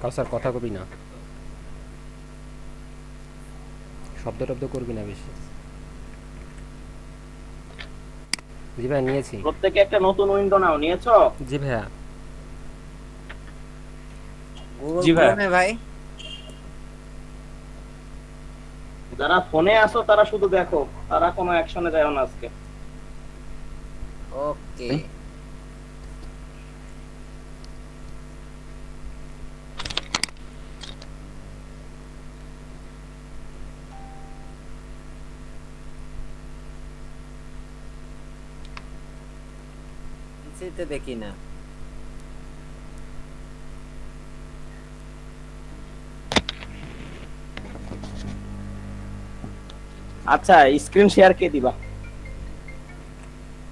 কাউসার কথা কবি না, শব্দ টব্দ করবি না বেশি। জি ভাই নিয়েছি। প্রত্যেকে একটা নতুন উইন্ডো নাও, নিয়েছো? জি ভাইয়া। গুগল জি ভাইয়া। ক্রোমে ভাই। যারা ফোনে আসো তারা শুধু দেখো, তারা কোনো অ্যাকশনে যায় না আজকে। ওকে। নিচেতে দেখি না। আচ্ছা, স্ক্রিন শেয়ার কে দিবা?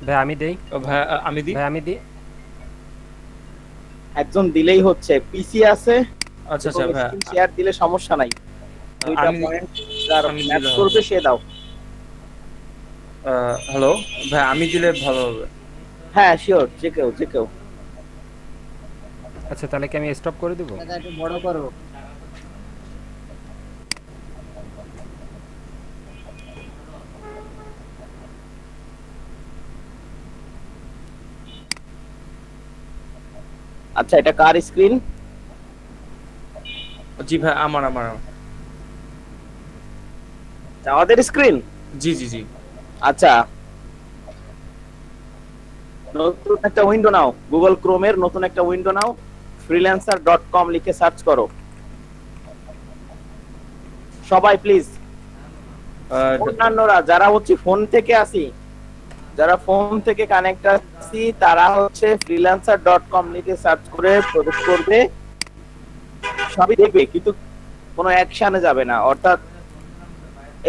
ভাই আমি দেই। ভাইয়া আমি দিই। ভাই আমি দিই। একজন দিলেই হচ্ছে, পিসি আছে আচ্ছা এবং আচ্ছা ভাইয়া, স্ক্রিন শেয়ার দিলে সমস্যা নাই। দুইটা আমি পয়েন্ট যার আমি ম্যাচ দিলে হবে। করবে সে দাও। হ্যালো ভাইয়া, আমি দিলে ভালো হবে। হ্যাঁ শিওর, যে কেউ যে কেউ। আচ্ছা তাহলে কি আমি স্টপ করে দেবো? এটা একটু বড় করো। আচ্ছা, এটা কার স্ক্রিন? জি ভাই, আমার। আমাদের স্ক্রিন। জি জি জি। আচ্ছা, নতুন একটা উইন্ডো নাও, গুগল ক্রোমের নতুন একটা উইন্ডো নাও, freelancer.com লিখে সার্চ করো সবাই প্লিজ। অন্যান্যরা যারা হচ্ছে ফোন থেকে আসি, যারা ফোন থেকে কানেক্ট আছি, তারা হচ্ছে freelancer.com লিখে সার্চ করে প্রবেশ করবে, সবই দেখবে কিন্তু কোনো অ্যাকশনে যাবে না, অর্থাৎ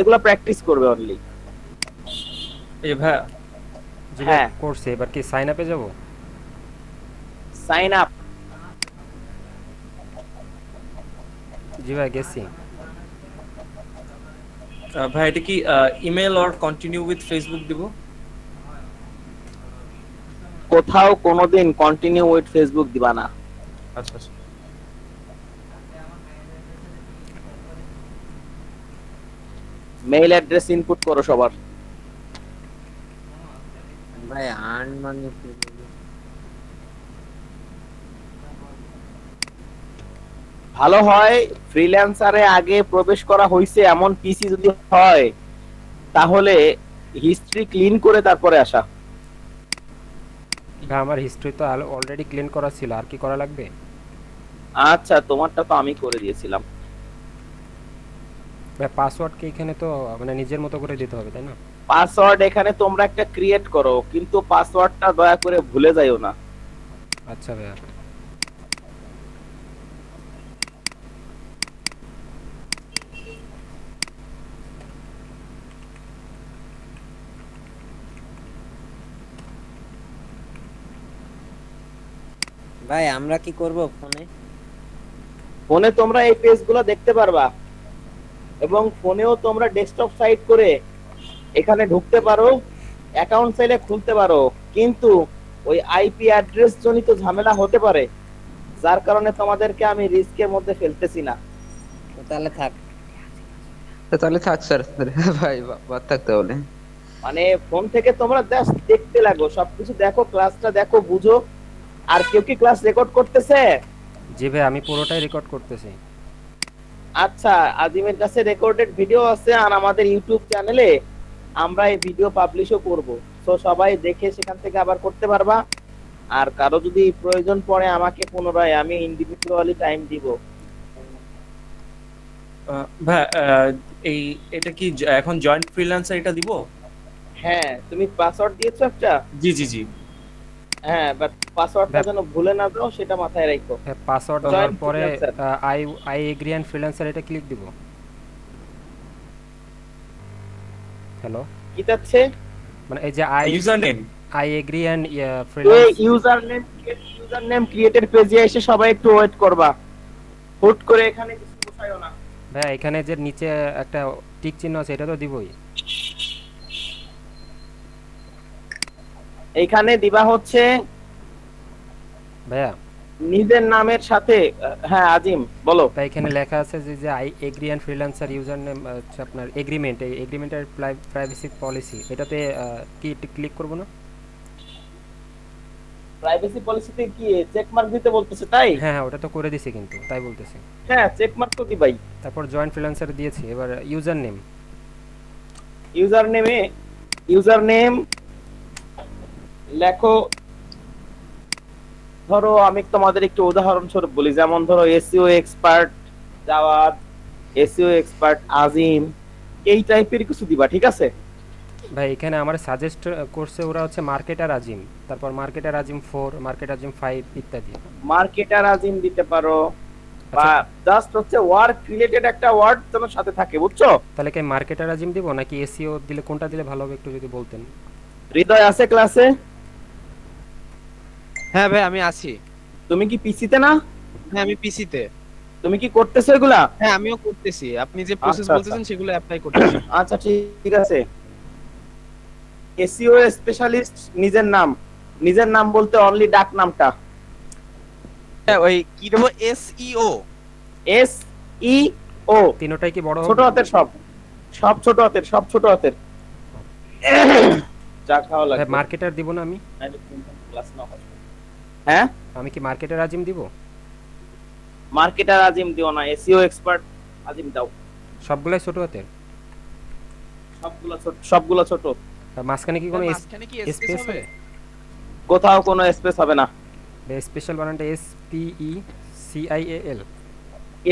এগুলো প্র্যাকটিস করবে অনলি। এই ভাইয়া। জি ভাই হ্যাঁ, করছি, এবার কি সাইন আপে যাবো? Sign up. জি ভাই গেছি। ভাই এটা কি email or continue with Facebook দিব? কোথাও কোনোদিন কন্টিনিউ উইথ ফেসবুক দিবা না। আচ্ছা আচ্ছা। মেইল অ্যাড্রেস ইনপুট করো সবার। ভাই আর্ন মানে কি বলবো? ভালো হয় ফ্রিল্যান্সারে আগে প্রবেশ করা হয়েছে এমন পিসি যদি হয়, তাহলে হিস্ট্রি ক্লিন করে তারপরে আসা। ভাই আমার হিস্ট্রি তো অলরেডি ক্লিন করা ছিল, আর কি করা লাগবে? আচ্ছা, তোমারটা তো আমি করে দিয়েছিলাম। ভাই পাসওয়ার্ড কি এখানে তো মানে নিজের মতো করে দিতে হবে তাই না? পাসওয়ার্ড এখানে তোমরা একটা ক্রিয়েট করো, কিন্তু পাসওয়ার্ডটা দয়া করে ভুলে যাইও না। আচ্ছা ভাইয়া। ভাই আমরা কি করব ফোনে? ফোনে তোমরা এই পেজগুলো দেখতে পারবা, এবং ফোনেও তোমরা ডেস্কটপ সাইট করে এখানে ঢুকতে পারো, অ্যাকাউন্ট চাইলে খুলতে পারো, কিন্তু ওই আইপি অ্যাড্রেস জনিত ঝামেলা হতে পারে, যার কারণে তোমাদেরকে আমি রিস্কের মধ্যে ফেলতেছি না। তো তাহলে থাক। তাহলে থাক স্যার। ভাই বাদ থাকতে বলে। মানে ফোন থেকে তোমরা জাস্ট দেখতে লাগো, সবকিছু দেখো, ক্লাসটা দেখো, বুঝো। আর কেউ কি ক্লাস রেকর্ড করতেছে? জি ভাই আমি পুরোটাই রেকর্ড করতেছি। আচ্ছা, আজিমের কাছে রেকর্ডেড ভিডিও আছে, আর আমাদের ইউটিউব চ্যানেলে আমরা এই ভিডিও পাবলিশও করব, তো সবাই দেখে সেখান থেকে আবার করতে পারবা। আর কারো যদি প্রয়োজন পড়ে আমাকে পুনরায়, আমি ইন্ডিভিজুয়ালি টাইম দিব। ভাই এই এটা কি এখন জয়েন্ট ফ্রিল্যান্সার এটা দিব? হ্যাঁ, তুমি পাসওয়ার্ড দিয়েছো একটা। জি জি জি। হ্যাঁ, বাট পাসওয়ার্ডটা ভাই যেন ভুলে না যাও, সেটা মাথায় রাখো। পাসওয়ার্ড দেওয়ার জয়েন্ট পরে freelancer I I agree and freelancer এটা ক্লিক দিব। হ্যালো, কি চাচ্ছে? মানে এই যে I user name. I agree and এই ফ্রিল্যান্স। ইউজার নেম ক্রিয়েটেড পেজে এসে সবাই একটু ওয়েট করবা, হুট করে এখানে কিছু বসাইও না। ভাই এখানে যে নিচে একটা টিক চিহ্ন আছে এটা তো দিবই। এইখানে দিবা হচ্ছে ভাইয়া নিজের নামের সাথে হ্যাঁ আজিম বলো। ভাই এখানে লেখা আছে যে যে I agree and freelancer user name হচ্ছে আপনার এগ্রিমেন্ট, এই এগ্রিমেন্টের প্রাইভেসি পলিসি, এটাতে কি ক্লিক করবো না? প্রাইভেসি পলিসিতে কি চেক মার্ক দিতে বলতেছে তাই? হ্যাঁ হ্যাঁ, ওটা তো করে দিছি কিন্তু, তাই বলতেছি। হ্যাঁ চেক মার্ক তো দিবাই। তারপর জয়েন্ট ফ্রিল্যান্সার দিয়েছি, এবার ইউজার নেম। ইউজার নেম লেখো, ধরো আমি তোমাদের একটু উদাহরণস্বরূপ বলি, যেমন ধরো SEO expert Jawad, SEO expert Azim, এই টাইপের কিছু দিবা, ঠিক আছে? ভাই এখানে আমার সাজেস্ট করছে ওরা হচ্ছে মার্কেটার আজিম, তারপর মার্কেটার আজিম 4, মার্কেট আজিম 5 ইত্যাদি। মার্কেটার আজিম দিতে পারো, বা আচ্ছা, জাস্ট হচ্ছে ওয়ার্ক রিলেটেড একটা ওয়ার্ড তোমার সাথে থাকে, বুঝছো? তাহলে কি মার্কেটার আজিম দিব নাকি এসইও দিলে, কোনটা দিলে ভালো হবে একটু যদি বলতেন। হৃদয় আছে ক্লাসে? হ্যাঁ ভাই আমি আছি। তুমি কি পিসিতে না? হ্যাঁ আমি পিসিতে। তুমি কি করতেছো এগুলা? হ্যাঁ আমিও করতেছি, আপনি যে প্রসেস আচ্ছা, বলতেছেন সেগুলো অ্যাপ্লাই করতেছি। আচ্ছা ঠিক আছে। এসইও স্পেশালিস্ট নিজের নাম বলতে অনলি ডাক নামটা হ্যাঁ ওই কি দেবো, এসইও? এস ই ও, তিনোটাই কি বড় ছোট হবে? হাতের সব, সব ছোট হাতের। চা খাওয়া ভাই লাগবে। মার্কেটার দিব না আমি? ক্লাস না হয়। হ্যাঁ আমি কি মার্কেটার আজিম দিব? মার্কেটার আজিম দিও না, এসইও এক্সপার্ট আজিম দাও। সবগুলাই ছোট হাতের? সবগুলো ছোট। আর মাঝখানে কি কোনো মাঝখানে কি স্পেস স্পেস হবে? হবে? কোথাও কোনো স্পেস হবে না। স্পেশাল বানানটা S P E C I A L.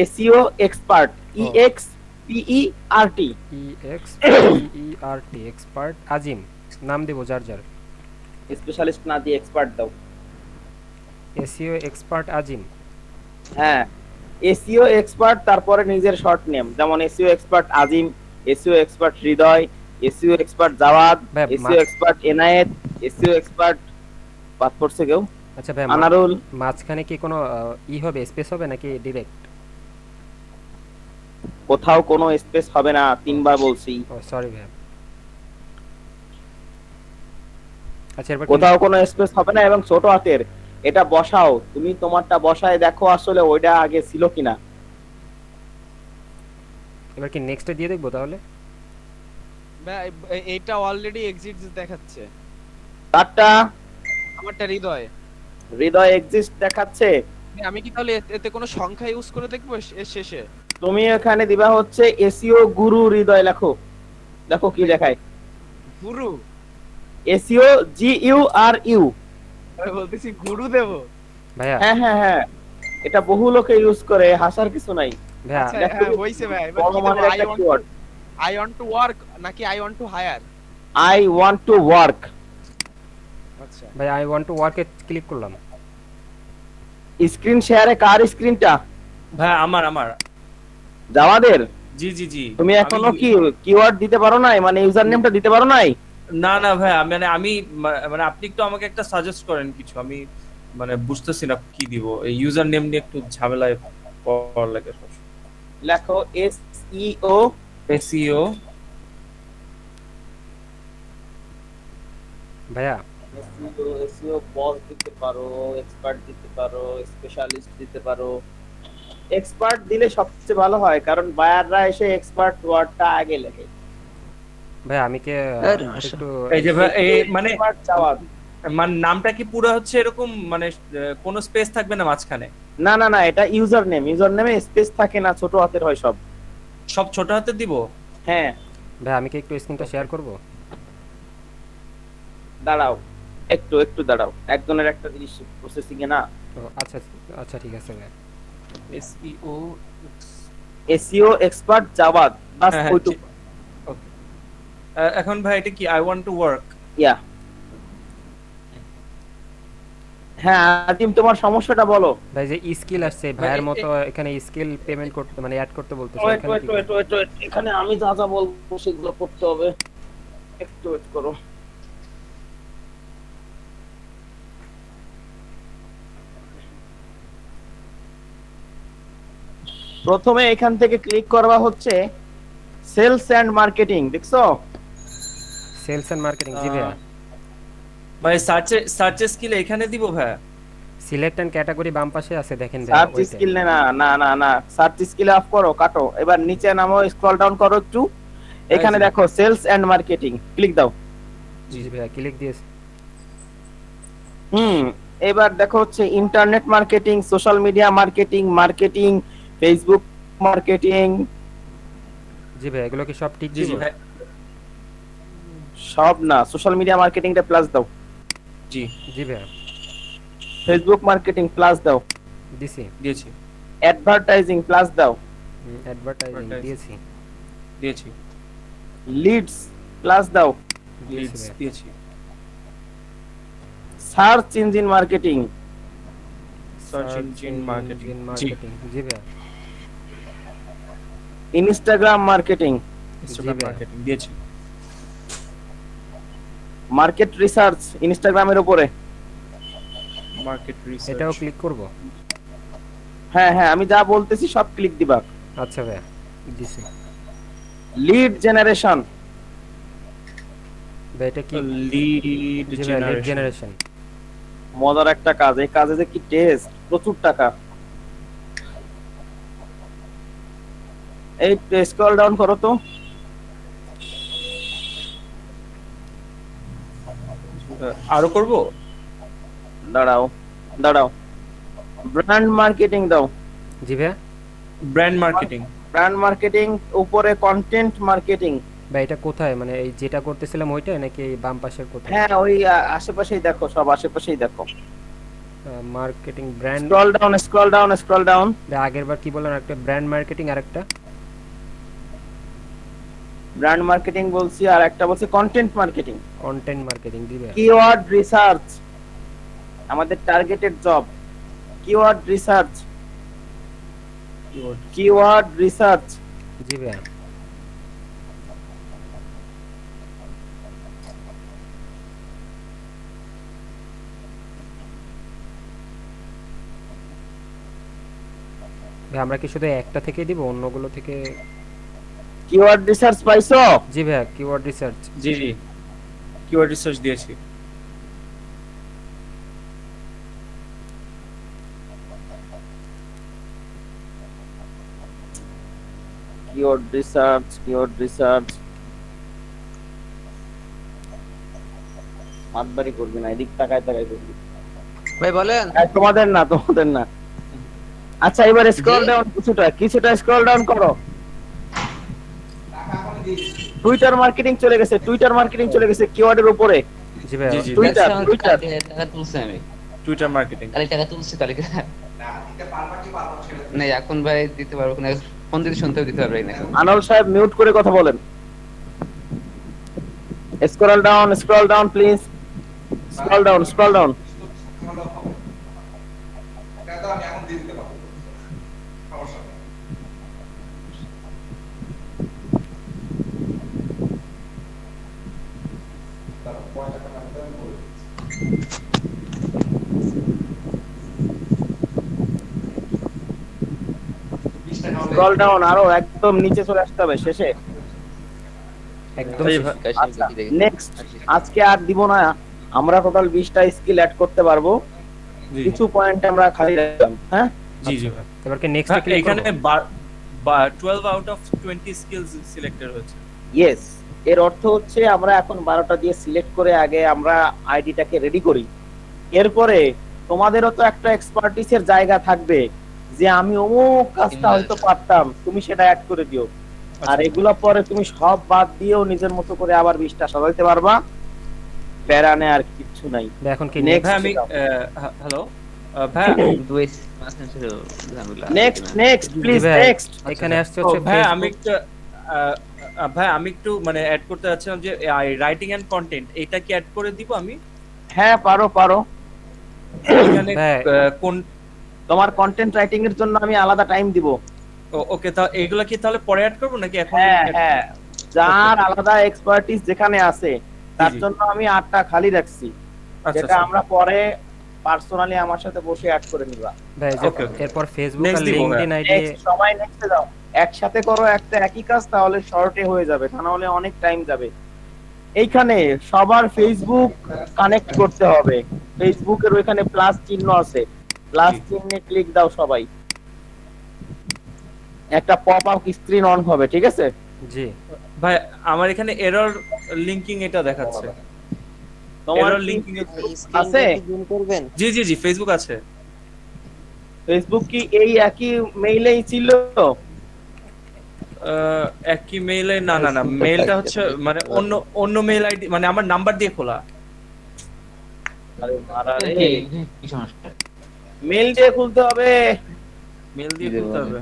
SEO expert E O. X P E R T, E X E R T, expert Azim নাম দেবো যার যার। স্পেশালিস্ট না দিয়ে এক্সপার্ট দাও। SEO expert Azim. হ্যাঁ এসইও এক্সপার্ট, তারপরে নিজের শর্ট নেম, যেমন SEO expert Azim, SEO expert Hridoy, SEO expert Jawad, ভাই, SEO expert Enayet, SEO expert বাদ পড়ছে কেউ, আচ্ছা ভাই, আনারুল। মাঝখানে কি কোনো ই হবে, স্পেস হবে নাকি ডিরেক্ট? কোথাও কোনো স্পেস হবে না, তিনবার বলছি। ও সরি ভাই। আচ্ছা এবার কোথাও কোনো স্পেস হবে না এবং ছোট হাতের। এটা বসাও, তুমি তোমারটা বসায় দেখো আসলে ওইটা আগে ছিল কিনা। এবার কি নেক্সটে দিয়ে দেখবো তাহলে? ভাই এইটা অলরেডি এক্সিট দেখাচ্ছে। তারটা আমারটা হৃদয়। হৃদয় এক্সিস্ট দেখাচ্ছে। আমি কি তাহলে এতে কোনো সংখ্যা ইউজ করে দেখবো এর শেষে? তুমি এখানে দিবা হচ্ছে এসইও গুরু হৃদয়, লেখো, দেখো কি দেখায়। গুরু? SEO G U R U. আমি বলতেছি গুরু দেবো। ভাইয়া হ্যাঁ এটা বহু লোকে ইউজ করে, হাসার কিছু নাই। ভাইয়া আচ্ছা দেখো, হ্যাঁ হইছে ভাই। এবার বড় কি মানের দেবো, একটা keyword। I want to work নাকি I want to hire? I want to work. আচ্ছা ভাই আই ওয়ান্ট টু ওয়ার্কে ক্লিক করলাম। স্ক্রিন শেয়ারে কার স্ক্রিনটা? ভাই আমার জাওয়াদের। জি জি জি। তুমি এখনো আমি- কি কিওয়ার্ড দিতে পারো নাই, মানে ইউজার নেমটা দিতে পারো নাই? না ভাই, আমি মানে আপনি একটু আমাকে একটা সাজেস্ট করেন কিছু, আমি মানে বুঝতেছি না কি দিব, এই ইউজার নেম নিয়ে একটু ঝামেলায় পড়ার লাগে। লেখো এস ই ও, এসইও। ভাইয়া এসইও বস দিতে পারো, এক্সপার্ট দিতে পারো, স্পেশালিস্ট দিতে পারো। এক্সপার্ট দিলে সবচেয়ে ভালো হয়, কারণ বায়াররা এসে এক্সপার্ট ওয়ার্ডটা আগে লেখে। ভাই আমি কি আরে মাশা। একটু এই যে ভাই, এই মানে Expert জাওয়াদ। মানে নামটা কি পুরো হচ্ছে এরকম, মানে কোনো স্পেস থাকবে না মাঝখানে? না এটা ইউজার নেমে স্পেস থাকে না, ছোট হাতের হয় সব। সব ছোট হাতে দিব? হ্যাঁ ভাই আমি কি একটু স্ক্রিনটা শেয়ার করব? দাঁড়াও, একটু দাঁড়াও, একজনের একটা জিনিস প্রসেসিং এ না। ও আচ্ছা আচ্ছা ঠিক আছে ভাই। এসইও। এসইও এক্সপার্ট জাওয়াদ, বাস হ্যাঁ, ওইটুকু। এখন ভাই এটা কি আই ওয়ান্ট টু ওয়ার্ক? ইয়া হ্যাঁ আজিম, তোমার সমস্যাটা বলো। ভাই যে স্কিল আসছে ভাইয়ের ভাই, মতো, এখানে স্কিল পেমেন্ট করতে মানে অ্যাড করতে বলতেছে, ওয়েট এখানে কি ওয়েট এখানে আমি যা বলবো সেগুলো করতে হবে, একটু ওয়েট করো। প্রথমে এখান থেকে ক্লিক করবা হচ্ছে সেলস এন্ড মার্কেটিং, দেখছো? Sales and marketing? জি ভাইয়া। ভাই সার্চে স্কিল এখানে দিব ভাই? সিলেক্ট এন্ড ক্যাটাগরি বাম পাশে আছে দেখেন ভাই সার্চ ওইটাই। স্কিল না সার্চ স্কিল অফ করো, কাটো, এবার নিচে নামো, স্ক্রল ডাউন করো একটু, এখানে এই যে। দেখো সেলস এন্ড মার্কেটিং, ক্লিক দাও। জি ভাই ক্লিক দিয়েছি। এবার দেখো হচ্ছে internet marketing, social media marketing, marketing, Facebook marketing, জি ভাই এগুলো কি সব টিক জি দিব? জি ভাই সব না, সোশ্যাল মিডিয়া মার্কেটিংটা প্লাস দাও, জি জি ভাই ফেসবুক মার্কেটিং প্লাস দাও, দিছি। দিয়েছি অ্যাডভার্টাইজিং প্লাস দাও, অ্যাডভার্টাইজিং Advertising। দিয়েছি। দিয়েছি লিডস প্লাস দাও, দিয়েছি লিডস ভাই। দিয়েছি search engine marketing, search engine marketing জি মার্কেটিং জি ভাই। ইনস্টাগ্রাম মার্কেটিং, ইনস্টাগ্রাম ভাই। মার্কেটিং দিয়েছি মার্কেট রিসার্চ ইনস্টাগ্রামের উপরে। মার্কেট রিসার্চ এটাও ক্লিক করব? হ্যাঁ হ্যাঁ, আমি যা বলতেছি সব ক্লিক দিবা। আচ্ছা ভাই দিছি। লিড জেনারেশন, ভাই এটা কি? লিড জি ভাই লিড জেনারেশন জেনারেশন। মজার একটা কাজ, এই কাজে যে কি টেস্ট, প্রচুর টাকা। এই স্ক্রল ডাউন করো তো, আরো করব দাঁড়াও দাঁড়াও, ব্র্যান্ড মার্কেটিং দাও, জি ভাই। ব্র্যান্ড মার্কেটিং ব্র্যান্ড মার্কেটিং উপরে কন্টেন্ট মার্কেটিং। ভাই এটা কোথায়, মানে এই যেটা করতেছিলাম ওইটাই নাকি এই বাম পাশের কোথায়? হ্যাঁ ওই আশেপাশেই দেখো, সব আশেপাশেই দেখো। Marketing brand. Scroll down scroll down scroll down, আগের বার কি বললেন? একটা ব্র্যান্ড মার্কেটিং আর একটা ব্র্যান্ড মার্কেটিং বলছি, আর একটা বলছি কন্টেন্ট মার্কেটিং। কন্টেন্ট মার্কেটিং জি ভাই। কিওয়ার্ড রিসার্চ, আমাদের targeted job, keyword research, keyword research. জি ভাই। ভাই আমরা কি শুধু একটা থেকে দিব, অন্যগুলো থেকে? কিওয়ার্ড রিসার্চ পাইছো? জি ভাই কিওয়ার্ড রিসার্চ। জি জি কিওয়ার্ড রিসার্চ দিয়েছি কিওয়ার্ড রিসার্চ, কিওয়ার্ড রিসার্চ, মাতবাড়ি করবি না, এদিক তাকায় তাকায় করবি। ভাই বলেন। তোমাদের না, তোমাদের না। আচ্ছা এবার স্ক্রল জি। ডাউন, কিছুটা কিছুটা স্ক্রল ডাউন করো। টুইটার মার্কেটিং চলে গেছে, টুইটার মার্কেটিং চলে গেছে কিওয়ার্ডের উপরে। জি ভাই। জি জি টুইটার আমার টুইটার টাকা তুলছি আমি, টুইটার মার্কেটিং তাহলে টাকা তুলছি তাহলে না এখন ভাই দিতে পারবো না, ফোন দিতে শুনতেও দিতে পারবে না এখন। আনল সাহেব মিউট করে কথা বলেন। Scroll down please, scroll down scroll down. Scroll down, আরো একদম নিচে চলে আসতে হবে, শেষে একদম এই শেষ। ভাই, আচ্ছা নেক্সট। আজকে আর দিব না, আমরা টোটাল 20টা স্কিল অ্যাড করতে পারবো, জি কিছু পয়েন্ট আমরা খালি রাখলাম। হ্যাঁ জি জি ভাই এবার কি নেক্সট হ্যাঁ, ক্লিক এখানে করব? 12 আউট অফ 20 স্কিলস সিলেক্টেড হয়েছে ইয়েস, এর অর্থ হচ্ছে আমরা এখন 12টা দিয়ে সিলেক্ট করে আগে আমরা আইডিটাকে রেডি করি। এরপরে তোমাদেরও তো একটা এক্সপার্টিসের জায়গা থাকবে যে আমি অমুক কাজটা হয়তো পারতাম, তুমি সেটা অ্যাড করে দিও। আর এগুলো পরে তুমি সব বাদ দিয়েও নিজের মতো করে আবার 20টা সাজাইতে পারবা, প্যারা নেই আর কিছু নাই। ভাই এখন কি Next. ভাই আমি হ্যালো ভাই দুই মাস না ছিল ঝামেলা। নেক্সট নেক্সট প্লিজ ভাই, নেক্সট। এখানে আসছে হচ্ছে ভাই আমি ফেসবুক। একটু ভাই আমি একটু মানে অ্যাড করতে যাচ্ছিলাম যে রাইটিং এন্ড কন্টেন্ট এটা কি অ্যাড করে দিব আমি হ্যাঁ পারো পারো, এখানে ভাই। কোন তোমার কন্টেন্ট রাইটিং এর জন্য আমি আলাদা টাইম দিব। ওকে তা এগুলা কি তাহলে পরে অ্যাড করব নাকি এখন হ্যাঁ add হ্যাঁ, করব? যার আলাদা এক্সপার্টিস যেখানে আছে তার জি, জি। জন্য আমি 8টা খালি রাখছি, আচ্ছা যেটা আমরা পরে পার্সোনালি আমার সাথে বসে অ্যাড করে নিবা। ভাই যে Okay, okay. এরপর ফেসবুক Next আর দিব, লিংকডইন আইডি। নেক্সট সবাই নেক্সটে যাও, একসাথে করো একটা একই কাজ, তাহলে শর্টে হয়ে যাবে, তা না হলে অনেক টাইম যাবে। এইখানে সবার ফেসবুক কানেক্ট করতে হবে, ফেসবুকের ওইখানে প্লাস চিহ্ন আছে, প্লাস জি। চিহ্নে ক্লিক দাও সবাই, একটা পপ আপ স্ক্রিন অন হবে, ঠিক আছে? জি। ভাই আমার এখানে এরর লিংকিং এটা দেখাচ্ছে। তোমার এরর কি লিংকিং স্ক্রিনটা আছে? কি জুম করবেন? জি জি জি, ফেসবুক আছে। ফেসবুক কি এই একই মেইলেই ছিল? একই মেইলে, না না না, মেইলটা হচ্ছে মানে অন্য অন্য মেইল আইডি, মানে আমার নাম্বার দিয়ে খোলা। আরে মারা রে, কি সমস্যা? মেইল দিয়ে খুলতে হবে। মেইল দিয়ে কি দেবো খুলতে আমি? হবে।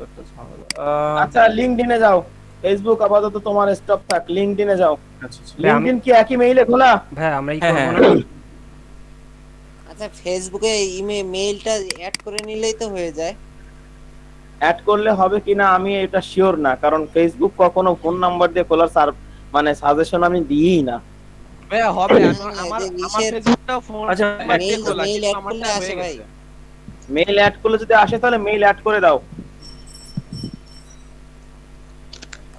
একটা ঝামেলা। আচ্ছা লিঙ্কডইনে যাও, ফেসবুক আপাতত তোমার স্টপ থাক, লিঙ্কডইনে যাও। আচ্ছা আচ্ছা। ভাই, লিঙ্কডইন কি একই মেইলে খোলা? ভাই আমরা ই হ্যাঁ, করবো না? হ্যাঁ। আচ্ছা ফেসবুকে মেইলটা অ্যাড করে নিলেই তো হয়ে যায়। অ্যাড করলে হবে কিনা আমি এটা শিওর না, কারণ ফেসবুক কখনো ফোন নাম্বার দিয়ে খোলার মানে সাজেশন আমি দিই না। ভাইয়া হবে, না, আমার না, আমার যে আমার ইসের ফেসবুকটাও ফোন আচ্ছা, নাম্বার দিয়ে মেইল খোলা, মেইল কিন্তু অ্যাড আমারটা করলে হয়ে আসে ভাই। গেছে। মেইল অ্যাড করলে যদি আসে তাহলে মেইল অ্যাড করে দাও।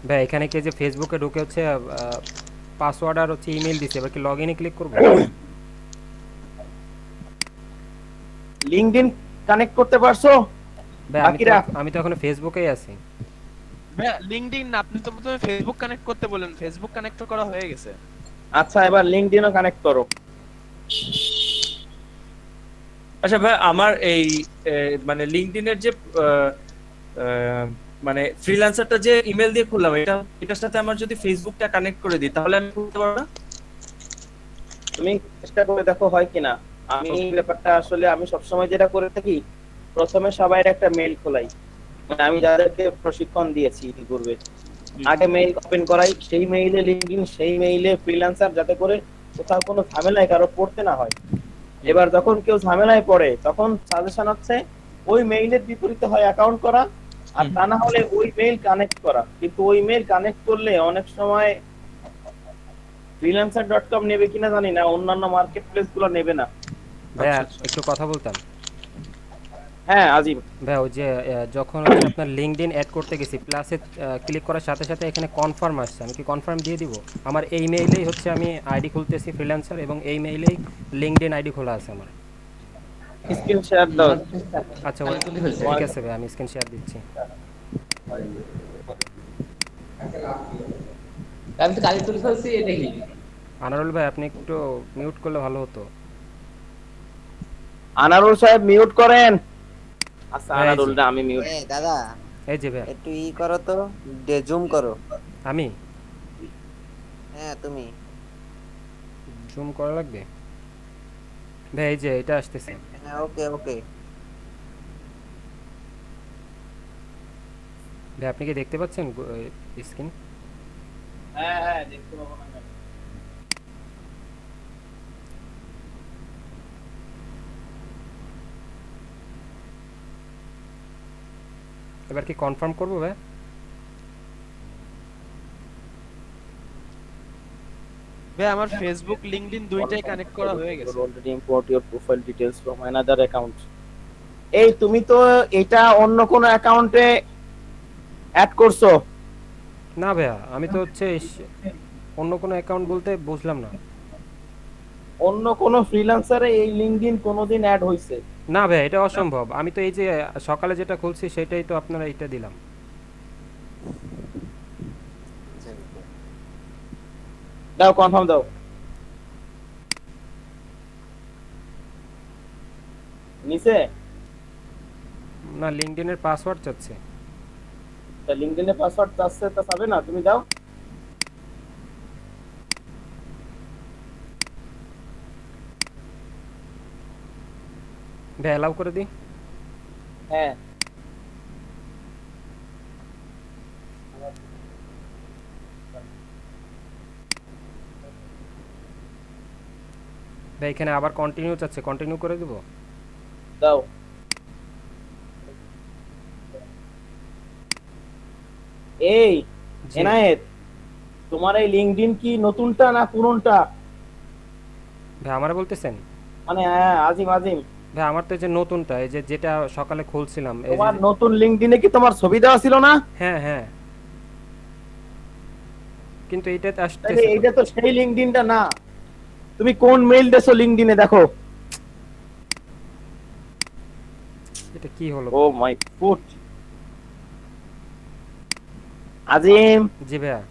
ভাই এখানে কি যে ফেসবুকে ঢুকে হচ্ছে পাসওয়ার্ড আর হচ্ছে ইমেল দিছে, এবার কি লগ ইনে ক্লিক করবো? লিঙ্কডইন কানেক্ট করতে পারছো? ভাই বাকিরা? আমি তো এখনো ফেসবুকেই আছি। ভাইয়া লিংকডইন না, আপনি তো প্রথমে ফেসবুক কানেক্ট করতে বলেন, ফেসবুক কানেক্ট করা হয়ে গেছে। আচ্ছা এবার লিঙ্কডইনও কানেক্ট করো। আচ্ছা ভাই, আমার এই মানে লিংকডইনের যে মানে ফ্রিল্যান্সারটা যে ইমেল দিয়ে খুললাম, এটার সাথে আমার যদি ফেসবুকটা কানেক্ট করে দিই তাহলে আমি খুলতে পারবো না? তুমি চেষ্টা করে দেখো হয় কিনা। আমি এই ব্যাপারটা আসলে আমি সবসময় যেটা করে থাকি, প্রথমে সবাইয়ের একটা মেইল খোলাই, মানে আমি যাদেরকে প্রশিক্ষণ দিয়েছি ইতিপূর্বে, আগে মেইল ওপেন করাই, সেই মেইলে লিঙ্কডইন, সেই মেইলে ফ্রিল্যান্সার, যাতে করে কোথাও কোনো ঝামেলায় কারো পড়তে না হয়। এবার যখন কেউ ঝামেলায় পড়ে তখন সাজেশন হচ্ছে ওই মেইলের বিপরীতে হয় অ্যাকাউন্ট করা, আর তা না হলে ওই মেইল কানেক্ট করা। কিন্তু ওই মেইল কানেক্ট করলে অনেক সময় freelancer.com নেবে কিনা জানি না, অন্যান্য মার্কেট প্লেস গুলো নেবে না। ভাইয়া আচ্ছা। একটু কথা বলতাম। হ্যাঁ আজিম, ভাই ওই যে যখন হচ্ছে আপনার লিঙ্কডইন অ্যাড করতে গেছি, প্লাসে ক্লিক করার সাথে সাথে এখানে কনফার্ম আসছে, আমি কি কনফার্ম দিয়ে দিব? আমার এই মেইলেই হচ্ছে আমি আইডি খুলতেছি ফ্রিল্যান্সার, এবং এই মেইলেই লিঙ্কডইন আইডি খোলা আছে আমার। স্ক্রিন শেয়ার দাও। আচ্ছা ঠিক আছে ভাই, আমি স্ক্রিন শেয়ার দিচ্ছি। আমি তো কালি তুলে ফেলছি, এটা কি? আনারুল ভাই আপনি একটু মিউট করলে ভালো হতো। আনারুল সাহেব মিউট করেন। আচ্ছা এই যে। আনারুল না, আমি মিউট। এ দাদা এই যে ভাই একটু করো তো, জুম করো। আমি হ্যাঁ তুমি। জুম করা লাগবে ভাই, এই যে এটা আসতেছে। হ্যাঁ ওকে ওকে। ভাই আপনি কি দেখতে পাচ্ছেন স্ক্রিন? হ্যাঁ হ্যাঁ দেখতে পাবো না কেন? এবার কি কনফার্ম করবো ভাই? ভাই আমার ফেসবুক লিংকডইন দুইটাই কানেক্ট করা হয়ে গেছে। Already import your profile details from another account. এই তুমি তো এটা অন্য কোনো অ্যাকাউন্টে অ্যাড করছো? না ভাইয়া, আমি তো হচ্ছে অন্য কোনো অ্যাকাউন্ট বলতে বুঝলাম না। অন্য কোনো ফ্রিল্যান্সারে এই লিঙ্কডইন কোনোদিন অ্যাড হইছে? না ভাই এটা অসম্ভব, আমি তো এই যে সকালে যেটা খুলছি সেটাই তো আপনারা এটা দিলাম। দাও কনফার্ম দাও। নিচে না, লিঙ্কডইনের পাসওয়ার্ড চাচ্ছে। লিঙ্কডইনের পাসওয়ার্ড চাচ্ছে, তা চাবে না, তুমি দাও। ভাই অ্যালাউ করে দিই। হ্যাঁ ভাই এখানে আবার কন্টিনিউ চাচ্ছে, কন্টিনিউ করে দিব? দাও। এই জি। এনায়েত, তোমার এই লিঙ্কডইন কি নতুনটা না পুরনটা? ভাই আমারে বলতেছেন? মানে হ্যাঁ আজিম আজিম, ভাই আমার তো এই যে নতুনটা, এই যে যেটা সকালে খুলছিলাম এই যে। তোমার নতুন লিঙ্কডইনে কি তোমার ছবি দেওয়া ছিল না? হ্যাঁ হ্যাঁ, কিন্তু এইটাতে তাহলে আসতেছে এইটা তো সেই লিঙ্কডইনটা না। তুমি কোন মেইল দেছো লিংকডইনে দেখো। এটা কি হলো? ও মাই ফুট। আজিম, জি ভাইয়া।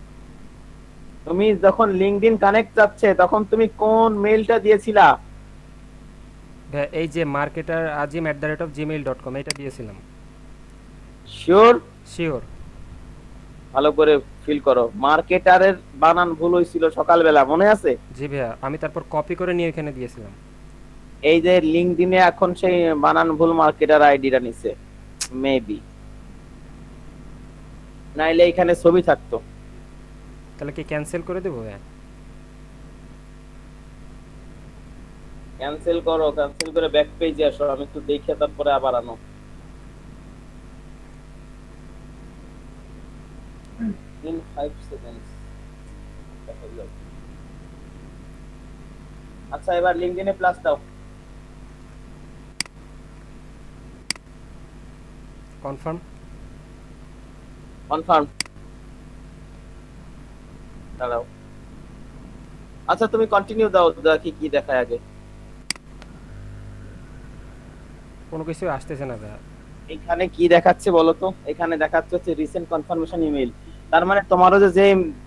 তুমি যখন লিংকডইন কানেক্ট যাচ্ছে তখন তুমি কোন মেইলটা দিয়েছিলা? ভাইয়া এই যে মার্কেটার azim@gmail.com এটা দিয়েছিলাম। শিওর? শিওর। ভালো করে ফিল করো, মার্কেটারের বানান ভুল হয়েছিল সকালবেলা, মনে আছে? জি ভাইয়া, আমি তারপর কপি করে নিয়ে এখানে দিয়েছিলাম। এই যে লিংকডইনে এখন সেই বানান ভুল মার্কেটার আইডিটা নিছে, মেবি, নাইলে এখানে ছবি থাকতো। তাহলে কি ক্যান্সেল করে দেবো ভাইয়া? ক্যান্সেল করো, ক্যান্সেল করে ব্যাক পেজে আসো, আমি একটু দেখে তারপরে আবার আনো। In 5 seconds আচ্ছা, এবার লিংকডইনে প্লাস দাও। কনফার্ম। কনফার্ম। দাঁড়াও, আচ্ছা তুমি কন্টিনিউ দাও, দেখি কি দেখায় আগে। কোনো কিছু আসতেছে না ভাইয়া। এখানে কি দেখাচ্ছে বলো তো? এখানে দেখাচ্ছে হচ্ছে রিসেন্ট কনফার্মেশন ইমেল। তার মানে তোমারও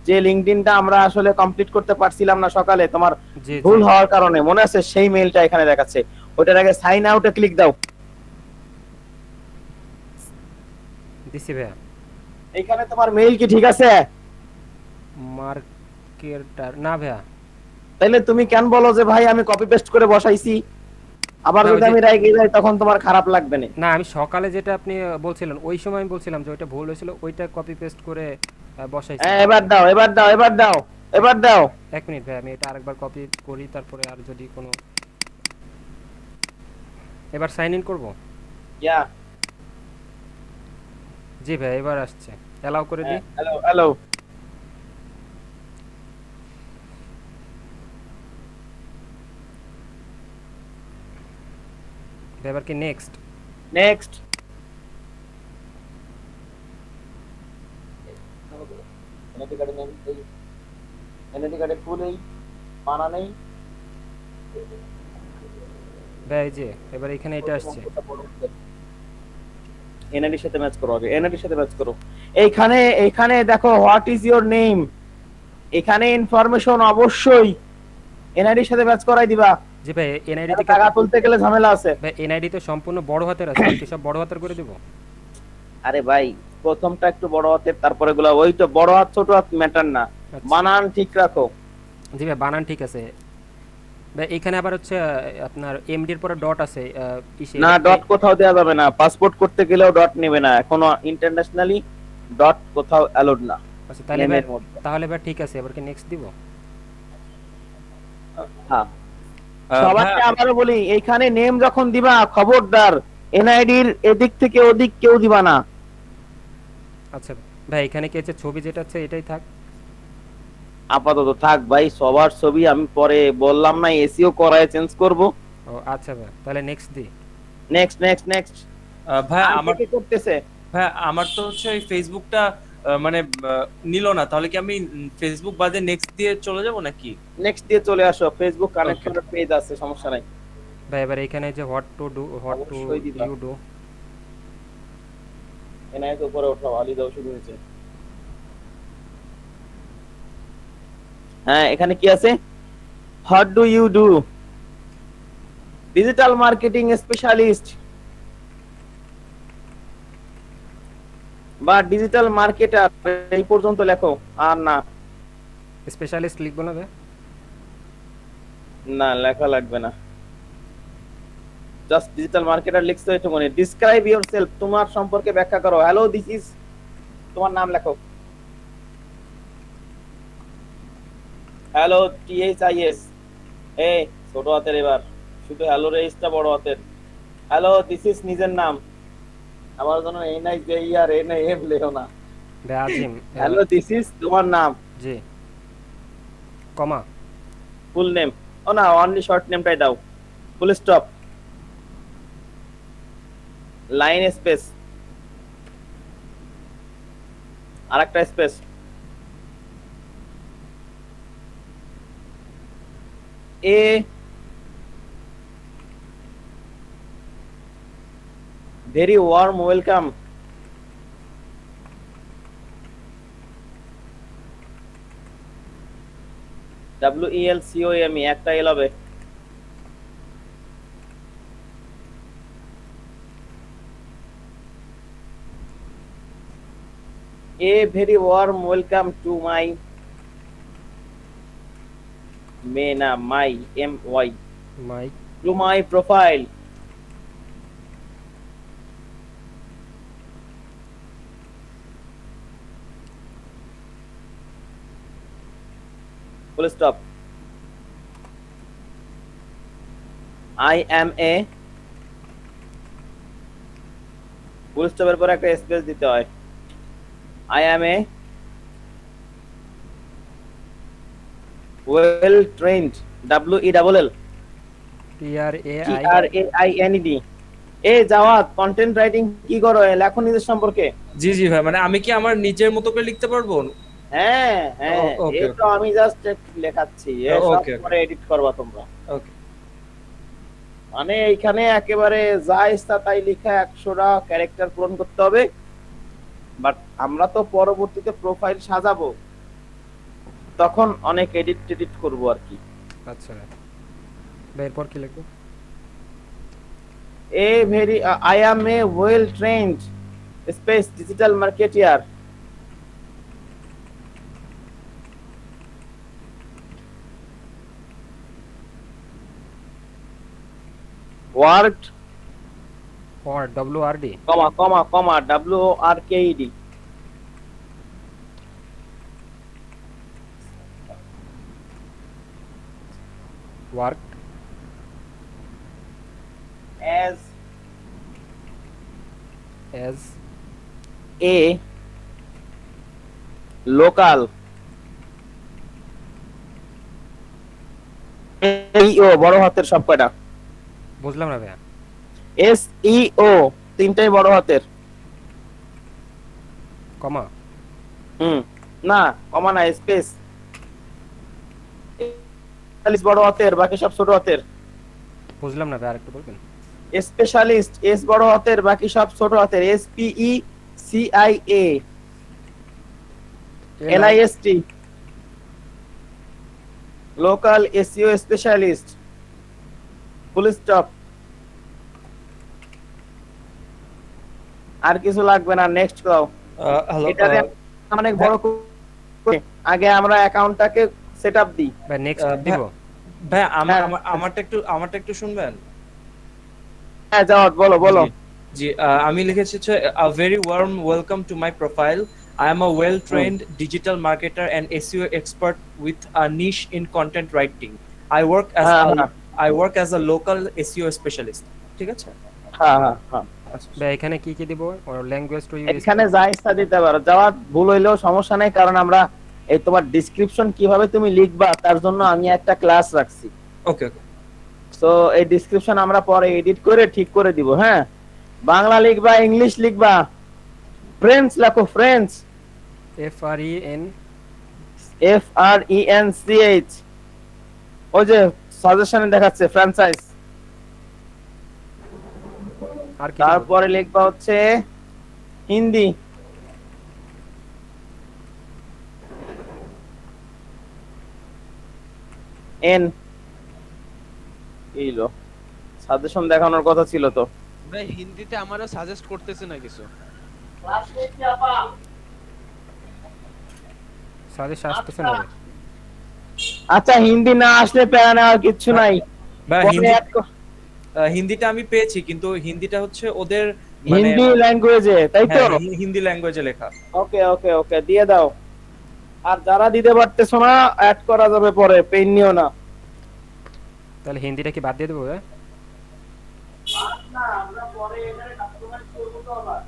যে লিংকডইনটা আমরা আসলে কমপ্লিট করতে পারছিলাম না সকালে তোমার জি ভুল জি হওয়ার কারণে, মনে আছে? সেই মেইলটা এখানে দেখাচ্ছে। ওটার আগে সাইন আউটে ক্লিক দাও। দিছি ভাইয়া। এখানে তোমার মেইল কি ঠিক আছে? মার্কেটার না ভাইয়া। তাইলে তুমি কেন বলো যে ভাই আমি কপি পেস্ট করে বসাইছি? আবার না, যদি ওই যে- আমি রাইগে যাই তখন তোমার খারাপ লাগবে না। না, আমি সকালে যেটা আপনি বলছিলেন ওই সময় আমি বলছিলাম যে ওইটা ভুল হয়েছিল, ওইটা কপি পেস্ট করে বসাইছি। এবার দাও, এবার দাও, এবার দাও, এবার দাও। এক মিনিট ভাই, আমি এটা আরেকবার কপি করি, তারপরে আর যদি কোনো এবার সাইন ইন করব। ইয়া, জি ভাই, এবার আসছে, অ্যালাউ করে দিই। Hello hello. ভাই, এবার কি নেক্সট? নেক্সট। এনআইডি কার্ডে ফুল এই মানা নেই। ভাই এই যে এবার এখানে এটা আসছে। এনআইডির সাথে ম্যাচ করো আগে, এনআইডির সাথে ম্যাচ করো। এইখানে এইখানে দেখো হোয়াট ইজ ইওর নেম, এখানে ইনফরমেশন অবশ্যই এনআইডির সাথে ম্যাচ করাই দিবা। জি ভাই, এনআইডি এটা থেকে টাকা তুলতে গেলে ঝামেলা আছে। ভাই এনআইডি তো সম্পূর্ণ বড় হাতের আছে, কি সব বড় হাতের করে দেব? আরে ভাই, প্রথমটা একটু বড় হাতের, তারপরে গুলা ওই তো বড় হাত ছোট হাত ম্যাটার না, আচ্ছা। বানান ঠিক রাখো। জি ভাই, বানান ঠিক আছে ভাই। এখানে আবার হচ্ছে আপনার এমডির পরে ডট আছে। না, ডট কোথাও দেওয়া যাবে না, পাসপোর্ট করতে গেলেও ডট নেবে না এখনো, ইন্টারন্যাশনালি ডট কোথাও অ্যালোড না। আচ্ছা, তাহলে ভাই, নেমের মধ্যে। তাহলে ভাই ঠিক আছে, এবার কি নেক্সট দিব? হ্যাঁ, সবাইকে ভাইয়া, আবারও বলি, এইখানে নেম যখন দিবা খবরদার এনআইডির এদিক থেকে ওদিক কেউ দিবা না। আচ্ছা ভাই, এখানে কি আছে ছবি যেটা আছে এটাই থাক? আপাতত থাক ভাই, সবার ছবি আমি পরে বললাম না এসিও করায় চেঞ্জ করব। ও আচ্ছা ভাই, তাহলে নেক্সট দি। Next next next. ভাইয়া আমার কি করতেছে? ভাইয়া আমার তো হচ্ছে এই ফেসবুকটা মানে নিল না, তাহলে কি আমি ফেসবুক বাদে নেক্সট দিয়ে চলে যাব নাকি? নেক্সট দিয়ে চলে আসো, ফেসবুক কানেক্টর পেজ আছে, সমস্যা নাই। ভাই এবার এখানে যে what to do, what to অবশ্যই দিবা। You do. এনআইডি উপরে ওঠাও, আলি দাও শুরু হয়েছে। হ্যাঁ, এখানে কি আছে? What do you do? Digital marketing specialist বা ডিজিটাল মার্কেটার, এই পর্যন্ত লেখো। আর না, স্পেশালিস্ট লিখবো না ভাই? না লেখা লাগবে না, জাস্ট ডিজিটাল মার্কেটার লিখছো এটা মনে। ডিসক্রাইব ইয়োরসেলফ, তোমার সম্পর্কে ব্যাখ্যা করো। হ্যালো দিস ইজ, তোমার নাম লেখো। হ্যালো THIS, এই ছোট হাতের, এবার শুধু হ্যালো রেইসটা বড় হাতের। হ্যালো দিস ইজ নিজের নাম, আমার জন্য এই নাই যে ইয়ার এ নাই এফ লেখো না। ভাই আজিম। হ্যালো দিস ইজ তোমার নাম, জি, কমা। Full name. ও না, অনলি শর্ট নেমটাই দাও, ফুল স্টপ, লাইন স্পেস, আরেকটা space, A very warm welcome. WELCOME একটা এল হবে। A very warm welcome to my my MY my to my profile. Full stop. I am a full stop এর পর একটা space দিতে হয়। I am a well trained WELL TRAINED A Javad content writing কি করো লেখো নিজের সম্পর্কে? জি জি ভাই, মানে আমি কি আমার নিজের মতো করে লিখতে পারবো? হ্যাঁ হ্যাঁ, ওকে, এই তো আমি জাস্ট লেখাচ্ছি, এ সব ওকে, ওকে। পরে এডিট করবা তোমরা। ওকে। মানে এইখানে একেবারে যা ইচ্ছা তাই লিখা 100টা ক্যারেক্টার পূরণ করতে হবে, বাট আমরা তো পরবর্তীতে প্রোফাইল সাজাবো, তখন অনেক এডিট করব আর কি। আচ্ছা এরপর কি লিখবো? A very I am a well trained space digital marketer. Worked or WRD comma WORKED work as a local SEO বড় হাতের সব কয়টা বুঝলাম না ভাইয়া। SEO তিনটাই বড় হাতের। কমা না কমা না, স্পেস বড় হাতের, বাকি সব ছোট হাতের। বুঝলাম না ভাই, আরেকটু বলবেন? স্পেশালিস্ট এস বড় হাতের, বাকি সব ছোট হাতের। SPECIA LIST local SEO specialist. Full stop. আর কিছু লাগবে না, নেক্সট দাও। হ্যালো এটারে অনেক বড় করে আগে আমরা অ্যাকাউন্টটাকে সেটআপ দিই। ভাই নেক্সট দিব? ভাই হ্যাঁ। আমারটা একটু শুনবেন? হ্যাঁ জাওয়াদ বলো। জি, আমি লিখেছি হচ্ছে a very warm welcome to my profile. I am a well trained digital marketer and SEO expert with a niche in content writing. I work as a local SEO specialist. ঠিক আছে? হ্যাঁ ভাই এখানে কি কি দিব? or language to use? এখানে যা ইচ্ছা দিতে পারো। জাওয়াদ ভুল হইলেও সমস্যা নাই, কারণ আমরা এই তোমার ডেসক্রিপশন কিভাবে তুমি লিখবা তার জন্য আমি একটা ক্লাস রাখছি। ওকে ওকে। সো এই ডেসক্রিপশন আমরা পরে এডিট করে ঠিক করে দিব। হ্যাঁ, বাংলা লিখবা, ইংলিশ লিখবা, ফ্রেঞ্চ লেখো, ফ্রেঞ্চ FRENCH, ওই যে সাজেশনে দেখাচ্ছে ফ্র্যাঞ্চাইজ। আর কি? তারপরে লিখবা হচ্ছে হিন্দি, এন এইলো সাজেশন দেখানোর কথা ছিল তো। ভাই হিন্দিতে আমারও সাজেস্ট করতেছে না কিছু। সাজেশ আসতেছে না ভাই। আচ্ছা হিন্দি না আসলে প্যারা নেওয়ার কিচ্ছু নাই। ভাই পরে add হিন্দিটা আমি পেয়েছি, কিন্তু হিন্দিটা হচ্ছে ওদের মানে হিন্দি ল্যাঙ্গুয়েজে, তাই তো? হ্যাঁ, হিন্দি ল্যাঙ্গুয়েজে লেখা। ওকে দিয়ে দাও। আর যারা দিতে পারতেছো না অ্যাড করা যাবে পরে, পেন নিও না। তাহলে হিন্দিটা কি বাদ দিয়ে দেবো ভাই? না, আমরা পরে এখানে কাস্টমাইজ করব তো আবার।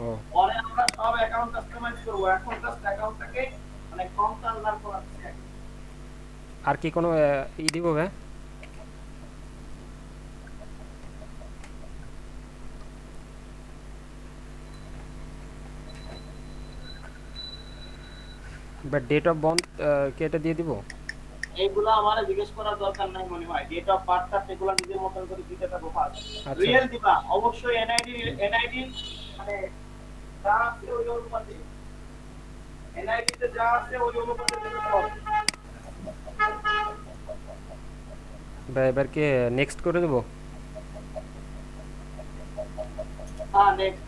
ও পরে আমরা সব অ্যাকাউন্ট কাস্টমাইজ করব, এখন জাস্ট অ্যাকাউন্টটাকে মানে কম টার্নার করাচ্ছি। আর কি কোনো দিব ভাই? বাট ডেট অফ বার্থ কে এটা দিয়ে দিব? এইগুলো আমার জিজ্ঞেস করার দরকার নাই মনে হয়, ডেট অফ বার্থটা সেগুলো নিজের মতন করে দিতে থাকো ফার্স্ট। আচ্ছা। রিয়েল দিবা অবশ্যই, এনআইডি মানে যা আছে ওই অনুপাতে, এনআইডি তে যা আছে ওই অনুপাতে দিতে হবে। ভাই এবার কি নেক্সট করে দেবো? হ্যাঁ নেক্সট।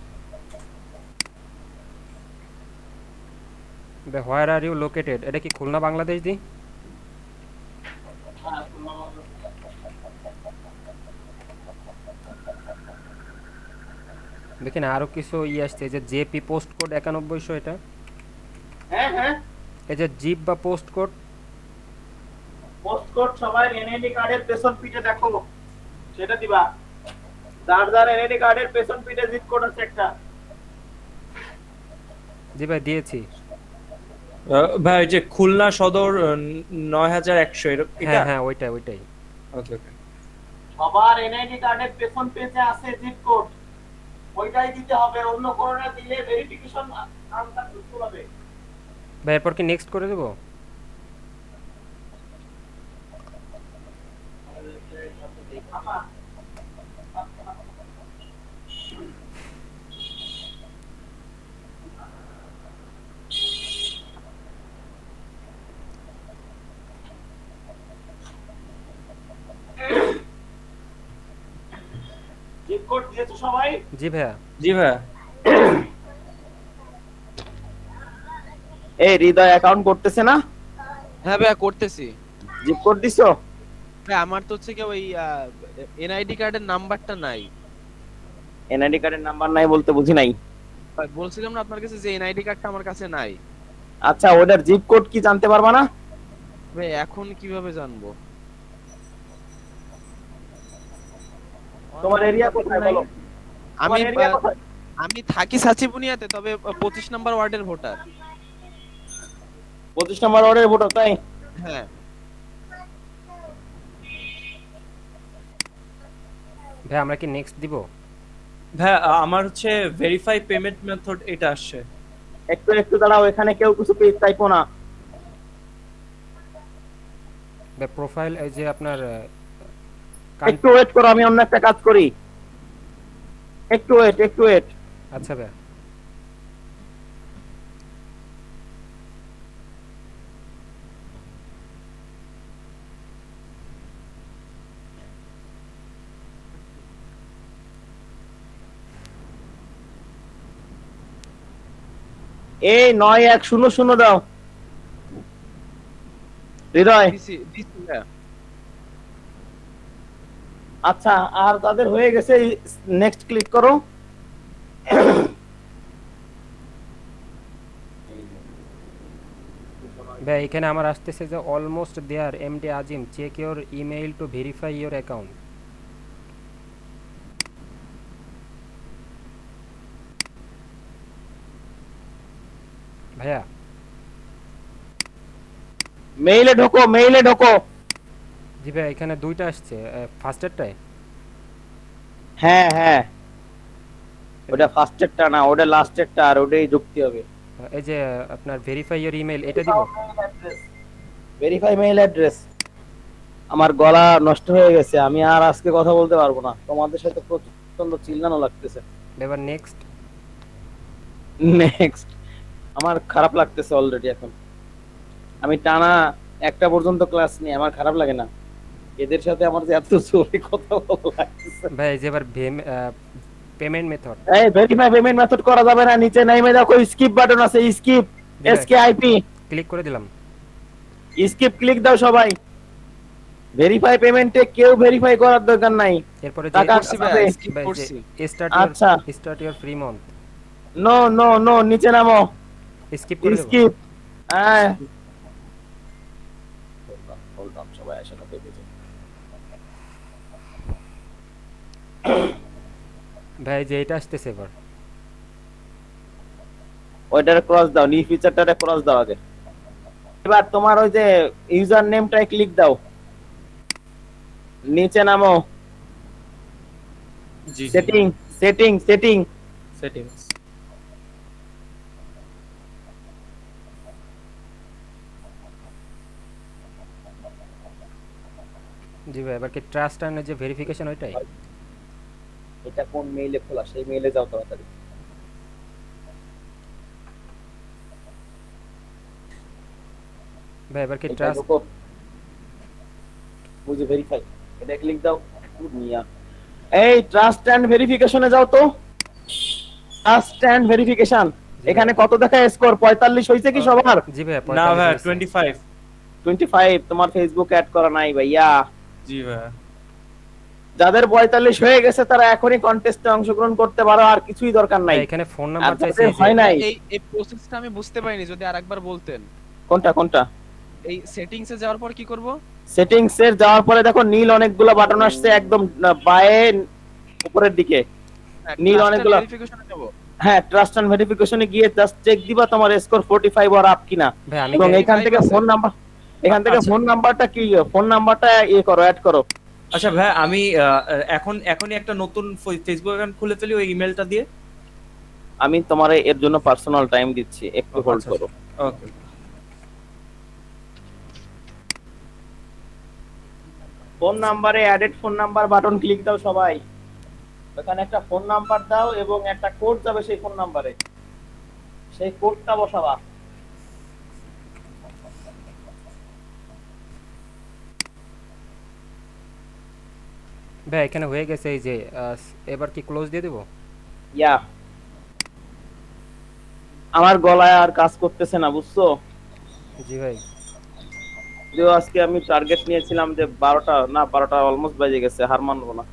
ভাই হোয়ার আর ইউ লোকেটেড, এটা কি খুলনা বাংলাদেশ দি? হ্যাঁ দেখেন আরো কিছু আসছে, এই যে জেপি পোস্ট কোড 9100, এটা হ্যাঁ হ্যাঁ, এই যে জিপ বা পোস্ট কোড। পোস্ট কোড সবাই এনআইডি কার্ডের পেছন পিঠে দেখো, সেটা দিবা। যার যার এনআইডি কার্ডের পেছন পিঠে জিপ কোড আছে একটা। জি ভাই দিয়েছি। ভাই ওই যে খুলনা সদর 9100 এটা? হ্যাঁ হ্যাঁ ওইটাই ওইটাই। ওকে ওকে। সবার এনআইডি কার্ডের পেছন পেজে আছে জিপ কোড, ওইটাই দিতে হবে, অন্য কোনটা দিলে ভেরিফিকেশন আনসার ভুল হবে। ভাই এরপর কি নেক্সট করে দেবো? জিপ কোড দিয়েছো সবাই? জি ভাইয়া। জি ভাইয়া। এই হৃদয় অ্যাকাউন্ট করতেছে না? হ্যাঁ ভাইয়া করতেছি। জিপ কোড দিছো? ভাই আমার তো হচ্ছে কি ওই এনআইডি কার্ডের নাম্বারটা নাই। এনআইডি কার্ডের নাম্বার নাই বলতে বুঝি নাই। ভাই বলছিলাম না আপনার কাছে যে এনআইডি কার্ডটা আমার কাছে নাই। আচ্ছা, ওটার জিপ কোড কি জানতে পারবা না? ভাই এখন কিভাবে জানবো? তোমার এরিয়া কোথায় বলো? আমি তোমার area কোথায়? আমি থাকি সাচিবুনিয়াতে, তবে 25 নাম্বার ওয়ার্ডের ভোটার। 25 নম্বর ওয়ার্ডের ভোটার, তাই? হ্যাঁ ভাই আমরা কি নেক্সট দিব? ভাই আমার হচ্ছে ভেরিফাই পেমেন্ট মেথড এটা আসছে। একটু একটু দাঁড়াও, এখানে কেউ কিছু পেজ টাইপো না। ভাই প্রোফাইল এই যে আপনার একটু ওয়েট করো, আমি অন্য একটা কাজ করি। একটু ওয়েট, একটু ওয়েট। আচ্ছা ভাই। এই 9100 দাও হৃদয়। দিছি দিছি ভাইয়া। আচ্ছা, আর তাদের হয়ে গেছে, নেক্সট ক্লিক করো। ভাই এখানে আমার আসতেছে যে almost there MD Azim, check your email to verify your account. ভাইয়া মেইলে ঢোকো, মেইলে ঢোকো। জি ভাই এখানে দুইটা আসছে, ফার্স্টেরটায়। হ্যাঁ হ্যাঁ, ওটা ফার্স্টেরটা না, ওটা লাস্টেরটা, আর ওটাই যুক্তি হবে। এই যে আপনার ভেরিফাই ইওর ইমেইল, এটা দিব? Verify mail address. আমার গলা নষ্ট হয়ে গেছে, আমি আর আজকে কথা বলতে পারবো না, তোমাদের সাথে প্রচন্ড চিল্লানো লাগতেছে। এবার নেক্সট। নেক্সট। আমার খারাপ লাগতেছে অলরেডি এখন, আমি টানা 1টা পর্যন্ত ক্লাস নিই, আমার খারাপ লাগে না, এদের সাথে আমার যে এত জোরে কথা বলা লাগতেছে। ভাই এই যে এবার পেমেন্ট মেথড। এই ভেরিফাই পেমেন্ট মেথড করা যাবে না, নিচে নাইমে দেখো স্কিপ বাটন আছে, স্কিপ, এসকেআইপি ক্লিক করে দিলাম। স্কিপ ক্লিক দাও সবাই। ভেরিফাই পেমেন্টে কেউ ভেরিফাই করার দরকার নাই, এরপরে যে টাকা করছি ভাই, skip ভাই করছি। যে আচ্ছা। Start your free month, no no no, নিচে নামো, স্কিপ করে দেব। স্কিপ। হ্যাঁ, বললাম সবাই আসে না পেজে। ভাই যে এটা আসতেছে এবার। ওইটারে ক্রস দাও, নিউ ফিচারটারে ক্রস দাও আগে। এবার তোমার ওই যে ইউজার নেমটায় ক্লিক দাও, নিচে নামো, জি সেটিং সেটিং সেটিং। সেটিংস। জি ভাই, এবার কি ট্রাস্ট এন্ড যে ভেরিফিকেশন ওইটাই? এটা কোন মেইলে খোলা, সেই মেইলে যাও তাড়াতাড়ি। ভাই এবার কি এটা ট্রাস্ট? ঢোকো, বুঝে ভেরিফাই, এটা ক্লিক দাও। দুনিয়া, এই ট্রাস্ট এন্ড ভেরিফিকেশনে যাও তো। ট্রাস্ট এন্ড ভেরিফিকেশন, এখানে কত দেখায় স্কোর? 45 হইছে কি সবার? জি ভাই, না 45 ভাই হয়েছে। 25। 25? তোমার ফেসবুক অ্যাড করা নাই ভাইয়া। জি ভাই। যাদের 45 হয়ে গেছে তারা এখনই কন্টেস্টে অংশগ্রহণ করতে পারো, আর কিছুই দরকার নাই। ভাই এখানে ফোন আর নাম্বার চাইছে যাদের এই যে। হয় নাই, এই প্রসেসটা আমি বুঝতে পারিনি, যদি আরেকবার বলতেন। কোনটা কোনটা? এই সেটিংসে যাওয়ার পর কি করব? সেটিংস এর যাওয়ার পরে দেখো নীল অনেকগুলো বাটন আসছে একদম বায়ে উপরের দিকে। নীল অনেকগুলো, ভেরিফিকেশনে যাব। হ্যাঁ, ট্রাস্ট এন্ড ভেরিফিকেশনে গিয়ে জাস্ট চেক দিবা তোমার স্কোর 45 অর আপ কিনা। ভাই আমি এবং কি- এখান থেকে 45 ফোন নাম্বার, এখান থেকে আচ্ছা। ফোন নাম্বারটা কি, ফোন নাম্বারটা করো, অ্যাড করো। আচ্ছা ভাই, আমি এখনই একটা নতুন ফেসবুক অ্যাকাউন্ট খুলে ফেলি ওই ইমেলটা দিয়ে। আমি তোমার এর জন্য পার্সোনাল টাইম দিচ্ছি, একটু হোল্ড আচ্ছা, করো। ওকে। ফোন নাম্বারে added phone number button click দাও সবাই। এখানে একটা ফোন নাম্বার দাও এবং একটা কোড যাবে সেই ফোন নাম্বারে, সেই কোডটা বসাবা। ভাই এখানে হয়ে গেছে এই যে এবার কি ক্লোজ দিয়ে দেব? ইয়া, আমার গলায় আর কাজ করতেছে না, বুঝছো? জি ভাই। যদিও আজকে আমি টার্গেট নিয়েছিলাম যে 12টা, না 12টা অলমোস্ট বাজে গেছে, হার মানবো না,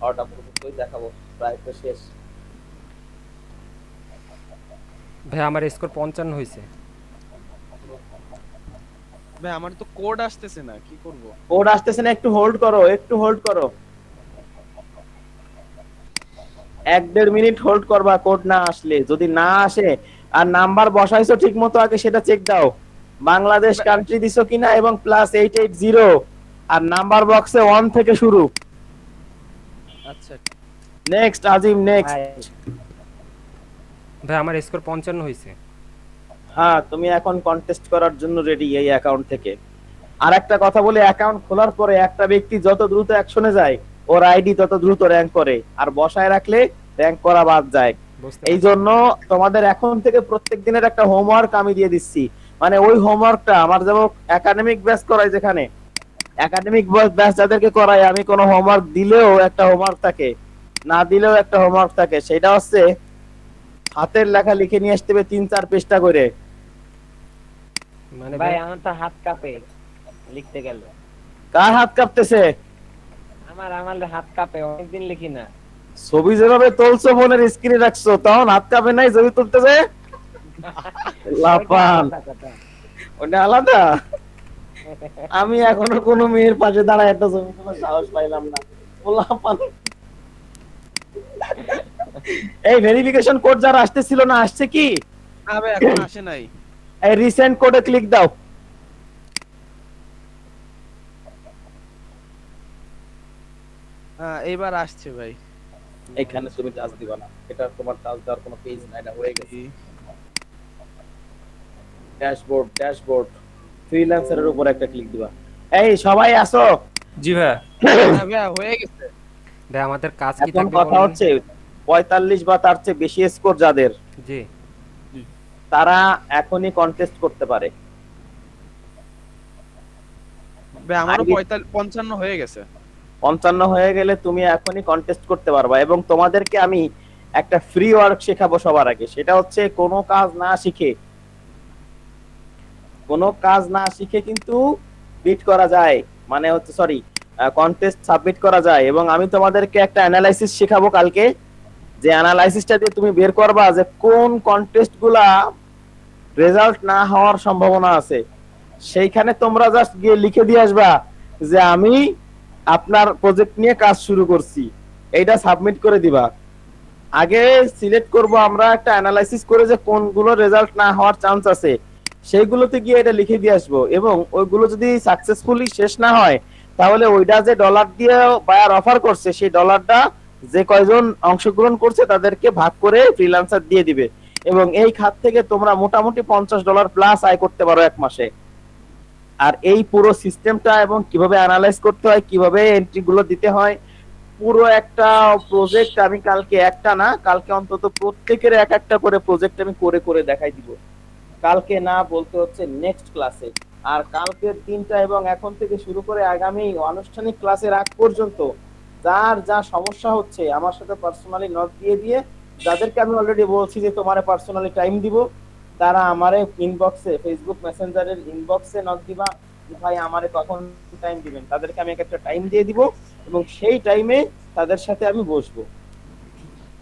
12টা পর্যন্তই দেখাবো, প্রায় তো শেষ। ভাই আমার স্কোর 55 হয়েছে। ভাই আমার তো কোড আসতেছে না, কি করব? কোড আসতেছে না, একটু হোল্ড করো, একটু হোল্ড করো, 1-1.5 মিনিট হোল্ড করবা কোড না আসলে। যদি না আসে আর নাম্বার বসাইছো ঠিক মতো আগে সেটা চেক দাও, বাংলাদেশ কান্ট্রি দিছো কিনা, এবং +880 আর নাম্বার বক্সে 1 থেকে শুরু। আচ্ছা নেক্সট আজিম, নেক্সট। ভাই আমার স্কোর 55 হয়েছে। হ্যাঁ, তুমি এখন কন্টেস্ট করার জন্য রেডি এই অ্যাকাউন্ট থেকে। আর একটা কথা বলি, অ্যাকাউন্ট খোলার পরে একটা ব্যক্তি যত দ্রুত অ্যাকশনে যায় ওর আইডি তত দ্রুত র্যাঙ্ক করে, আর বসায় রাখলে র্যাঙ্ক করা বাদ যায়। বুঝতে এই জন্য তোমাদের এখন থেকে প্রত্যেক দিনের একটা হোমওয়ার্ক আমি দিয়ে দিচ্ছি। মানে ওই হোমওয়ার্কটা আমার যেমন একাডেমিক ব্যাচ করাই, যেখানে একাডেমিক ব্যাচ যাদেরকে করাই, আমি কোনো হোমওয়ার্ক দিলেও একটা হোমওয়ার্ক থাকে, না দিলেও একটা হোমওয়ার্ক থাকে। সেটা হচ্ছে হাতের লেখা লিখে নিয়ে আসতে হবে 3-4 পৃষ্ঠা করে। মানে ভাই আমার তো হাত কাঁপে লিখতে গেলে। কার হাত কাঁপতেছে? আমার হাত কাঁপে, অনেকদিন লিখি না। ছবি যেভাবে তুলছো ফোনের স্ক্রিনে রাখছো, তখন হাত কাঁপে নাই ছবি তুলতেছে? লাপান, ওটা আলাদা। আমি এখনো কোনো মেয়ের পাশে দাঁড়ায় একটা ছবি তোলার সাহস পাইলাম না। লাপান। এই ভেরিফিকেশন কোড যারা আসতেছিল না, আসছে কি? না ভাই এখন আসে নাই। এই রিসেন্ট কোডে ক্লিক দাও। হ্যাঁ এইবার আসছে ভাই। এখানে তুমি টাচ দিবা না, এটা তোমার টাচ দেওয়ার কোনো পেজ না, এটা হয়ে গেছে। ড্যাশবোর্ড, ড্যাশবোর্ড, ফ্রিল্যান্সারের উপর একটা ক্লিক দিবা। এই সবাই আসো। জি ভাই। হ্যাঁ ভাই হয়ে গেছে। ভাই আমাদের কাজ কি এখন থাকবে কথা বলেন? হচ্ছে 45 বা তার চেয়ে বেশি স্কোর যাদের, জি তারা এখনই কন্টেস্ট করতে পারে। ভাই আমারও আগে- 55 হয়ে গেছে। 55 হয়ে গেলে তুমি এখনই কন্টেস্ট করতে পারবা। এবং তোমাদেরকে আমি একটা ফ্রি ওয়ার্ক শেখাবো সবার আগে, সেটা হচ্ছে কোনো কাজ না শিখে, কোনো কাজ না শিখে কিন্তু বিট করা যায়, মানে হচ্ছে সরি, কন্টেস্ট সাবমিট করা যায়। এবং আমি তোমাদেরকে একটা অ্যানালাইসিস শেখাবো কালকে, যে অ্যানালাইসিসটা দিয়ে তুমি বের করবা যে কোন কন্টেস্ট গুলা রেজাল্ট না হওয়ার সম্ভাবনা আছে। সেইখানে তোমরা জাস্ট গিয়ে লিখে দিয়ে আসবা যে আমি আপনার প্রজেক্ট নিয়ে কাজ শুরু করছি, এইটা সাবমিট করে দিবা। আগে সিলেক্ট করব আমরা একটা অ্যানালাইসিস করে যে কোনগুলো রেজাল্ট না হওয়ার চান্স আছে, সেইগুলোতে গিয়ে এটা লিখে দিয়ে আসবো। এবং ওইগুলো যদি সাকসেসফুলি শেষ না হয়, তাহলে ওইটা যে ডলার দিয়ে বায়ার অফার করছে, সেই ডলারটা যে কয়জন অংশগ্রহণ করছে তাদেরকে ভাগ করে ফ্রিল্যান্সার দিয়ে দিবে। এবং এই খাত থেকে তোমরা মোটামুটি $50 প্লাস আয় করতে পারো এক মাসে। আর এই পুরো সিস্টেমটা এবং কিভাবে অ্যানালাইজ করতে হয়, কিভাবে এন্ট্রি গুলো দিতে হয়, পুরো একটা প্রজেক্ট আমি কালকে, একটা না কালকে অন্তত প্রত্যেকের এক একটা করে প্রজেক্ট আমি করে করে দেখাই দিব। কালকে না বলতে হচ্ছে নেক্সট ক্লাসে। আর কালকের দিনটা এবং এখন থেকে শুরু করে আগামী আনুষ্ঠানিক ক্লাসের আগ পর্যন্ত যার যা সমস্যা হচ্ছে আমার সাথে পার্সোনালি নোট দিয়ে দিয়ে, যাদেরকে আমি অলরেডি বলছি যে তোমারে পার্সোনালি টাইম দিব, তারা আমারে ইনবক্সে, ফেসবুক মেসেঞ্জারের ইনবক্সে নোট দিবা যে ভাই আমারে কখন টাইম দিবেন। তাদেরকে আমি একটা টাইম দিয়ে দিব এবং সেই টাইমে তাদের সাথে আমি বসবো।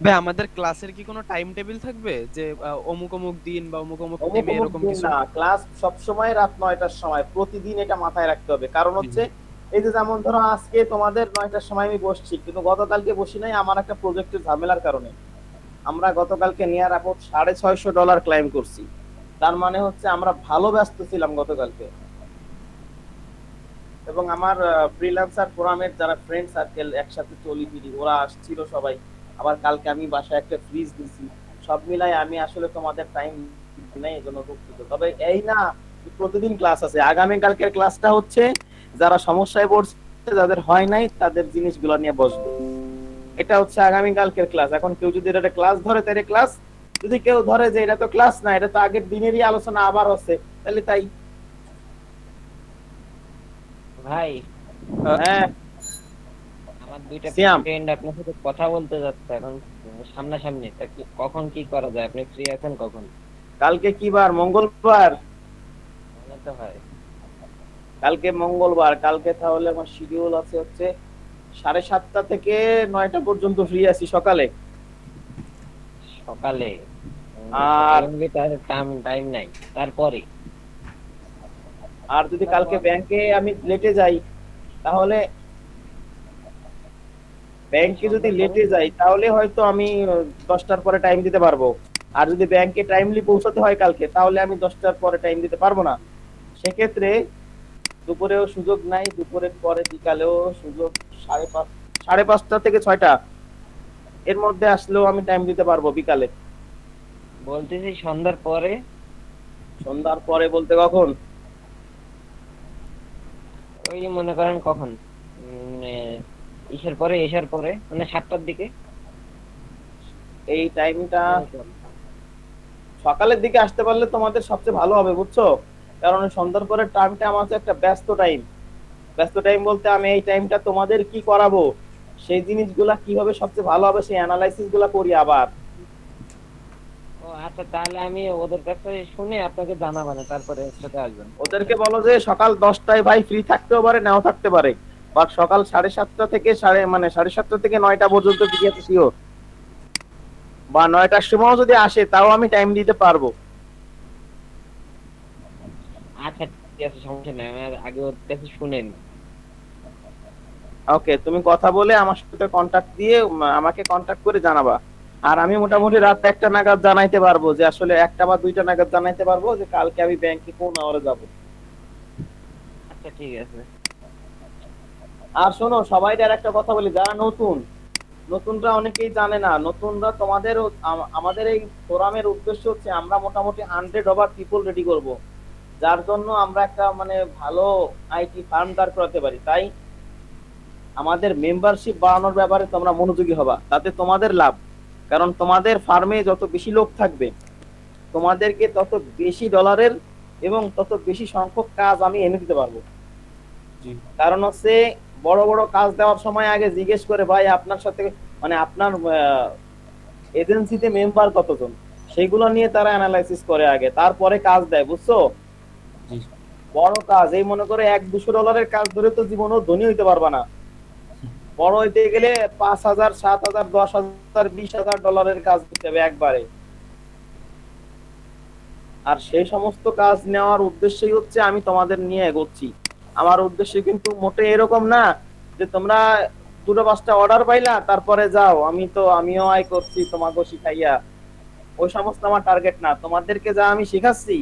ভাই আমাদের ক্লাসের কি কোনো টাইম টেবিল থাকবে যে অমুক অমুক দিন বা অমুক অমুক অমুক টাইমে অমুক এরকম দিন কিছু? না, ক্লাস সব সময় রাত 9টার সময়, প্রতিদিন এটা মাথায় রাখতে হবে। কারণ হচ্ছে এই যে যেমন ধরো আজকে তোমাদের 9টার সময় আমি বসছি, কিন্তু গতকালকে বসি নাই আমার একটা প্রজেক্টের ঝামেলার কারণে। আমরা গতকালকে নিয়ার অ্যাবাউট $650 ক্লাইম করছি। তার মানে হচ্ছে আমরা ভালো ব্যস্ত ছিলাম গতকালকে। এবং আমার ফ্রিল্যান্সার ফোরামের যারা ফ্রেন্ড সার্কেল একসাথে চলি ফিরি, ওরা আসছিল সবাই। আবার কালকে আমি বাসায় একটা ফ্রিজ দিছি। সব মিলাই আমি আসলে তোমাদের টাইম নেই, এজন্য দুঃখিত। তবে এই না যে প্রতিদিন ক্লাস আছে, আগামী কালকের ক্লাসটা হচ্ছে যারা সমস্যায় পড়ছে, যাদের হয় নাই, তাদের জিনিসগুলো নিয়ে বসবো। এটা হচ্ছে আগামী কালকের ক্লাস। এখন কেউ যদি এটা ক্লাস ধরে তাহলে ক্লাস, যদি কেউ ধরে যে এটা তো ক্লাস না, এটা তো আগের দিনেরই আলোচনা আবার হচ্ছে, তাহলে তাই। ভাই হ্যাঁ আমার দুইটা সিয়াম। ফ্রেন্ড আপনার সাথে কথা বলতে যাচ্ছে এখন সামনাসামনি, তা কখন কি করা যায়? আপনি ফ্রি আছেন কখন? কালকে কি বার? মঙ্গলবার। মনে তো হয়। কালকে মঙ্গলবার, কালকে তাহলে আমার শিডিউল আছে হচ্ছে 7:30 থেকে 9টা পর্যন্ত ফ্রি আছি সকালে। সকালে? আর টাইম নাই তারপরে? আর যদি কালকে ব্যাংকে আমি লেটে যাই, তাহলে ব্যাংকে যদি লেটে যাই তাহলে হয়তো আমি 10টার পরে টাইম দিতে পারবো। আর যদি ব্যাংকে টাইমলি পৌঁছাতে হয় কালকে, তাহলে আমি 10টার পরে টাইম দিতে পারবো না। সেক্ষেত্রে দুপুরেও সুযোগ নাই, দুপুরের পরে বিকালেও সুযোগ 5:30 থেকে 6টা এর মধ্যে আসলেও আমি টাইম দিতে পারবো বিকালে। বলতেছি সন্ধ্যার পরে। সন্ধ্যার পরে বলতে কখন? ওই মনে করেন কখন, এসার পরে মানে 7টার দিকে। এই টাইমটা সকালের দিকে আসতে পারলে তোমাদের সবচেয়ে ভালো হবে, বুঝছো? কারণ সন্ধ্যার পরে টাইমটা আমার হচ্ছে একটা ব্যস্ত টাইম। ব্যস্ত টাইম বলতে আমি এই টাইমটা তোমাদের কি করাবো, সেই জিনিসগুলা কিভাবে সবচেয়ে ভালো হবে, সেই অ্যানালাইসিস গুলা করি আবার। ও আচ্ছা, তাহলে আমি ওদের কাছে শুনে আপনাকে জানাবো, তারপরে একসাথে আসবেন। ওদেরকে বলো যে সকাল 10টায় ভাই ফ্রি থাকতেও পারে, নাও থাকতে পারে, বাট সকাল 7:30 থেকে 7:30 থেকে 9টা পর্যন্ত ফ্রি আছে শিওর। বা 9টার সময়ও যদি আসে তাও আমি টাইম দিতে পারবো। আচ্ছা ঠিক আছে, সমস্যা নাই, আমি আগে ওর কাছে শুনেন। ওকে, তুমি কথা বলে আমার সাথে কন্টাক্ট দিয়ে আমাকে কন্টাক্ট করে জানাবা। আর আমি মোটামুটি রাত 1টা নাগাদ জানাইতে পারবো, যে আসলে 1টা বা 2টা নাগাদ জানাইতে পারবো যে কালকে আমি ব্যাংকে কোন আওয়ারে যাবো। আচ্ছা ঠিক আছে। আর শোনো, সবাই আর একটা কথা বলি, যারা নতুনরা অনেকেই জানে না, নতুনরা তোমাদের আমাদের এই ফোরামের উদ্দেশ্য হচ্ছে আমরা মোটামুটি 100 ওভার পিপল রেডি করব, যার জন্য আমরা একটা মানে ভালো আইটি ফার্ম দাঁড় করাতে পারি। তাই আমাদের মেম্বারশিপ বাড়ানোর ব্যাপারে তোমরা মনোযোগী হবা, তাতে তোমাদের লাভ। কারণ তোমাদের ফার্মে যত বেশি লোক থাকবে, তোমাদেরকে তত বেশি ডলারের এবং তত বেশি সংখ্যক কাজ আমি এনে দিতে পারবো। কারণ হচ্ছে বড় বড় কাজ দেওয়ার সময় আগে জিজ্ঞেস করে ভাই আপনার সাথে মানে আপনার এজেন্সিতে মেম্বার কতজন, সেগুলো নিয়ে তারা অ্যানালাইসিস করে আগে, তারপরে কাজ দেয়, বুঝছো? বড় কাজ এই মনে করে $100-200 কাজ ধরে তো জীবনও ধনী হইতে পারবা না। বড় হইতে গেলে 5,000, 7,000, 10,000, $20,000 কাজ দিতে হবে একবারে। আর সেই সমস্ত কাজ নেওয়ার উদ্দেশ্যই হচ্ছে আমি তোমাদের নিয়ে এগোচ্ছি। আমার উদ্দেশ্য কিন্তু মোটে এরকম না যে তোমরা 2-5টা অর্ডার পাইলা তারপরে যাও, আমিও আয় করছি তোমাকেও শিখাইয়া, ওই সমস্ত আমার টার্গেট না। তোমাদেরকে যা আমি শিখাচ্ছি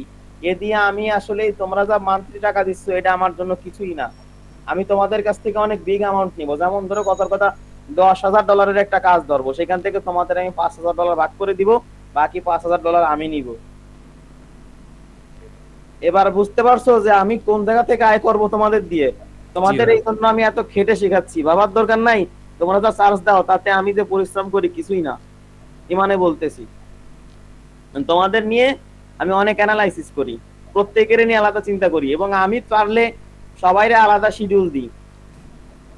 এ দিয়ে আমি আসলে তোমরা যা মান্থলি টাকা দিচ্ছ এটা আমার জন্য কিছুই না। আমি তোমাদের কাছ থেকে অনেক বিগ অ্যামাউন্ট নিবো। যেমন ধরো কথার কথা $10,000 একটা কাজ ধরবো, সেখান থেকে তোমাদের আমি $5,000 ভাগ করে দিব, বাকি $5,000 আমি নিব। এবার বুঝতে পারছো যে আমি কোন জায়গা থেকে আয় করব তোমাদের দিয়ে? তোমাদের জি ভাই। এই জন্য আমি এত খেটে শেখাচ্ছি, ভাবার দরকার নাই। তোমরা যা চার্জ দাও তাতে আমি যে পরিশ্রম করি কিছুই না, ইমানে বলতেছি। তোমাদের নিয়ে আমি অনেক অ্যানালাইসিস করি, প্রত্যেকের নিয়ে আলাদা চিন্তা করি, এবং আমি পারলে সবাইরে আলাদা শিডিউল দিই।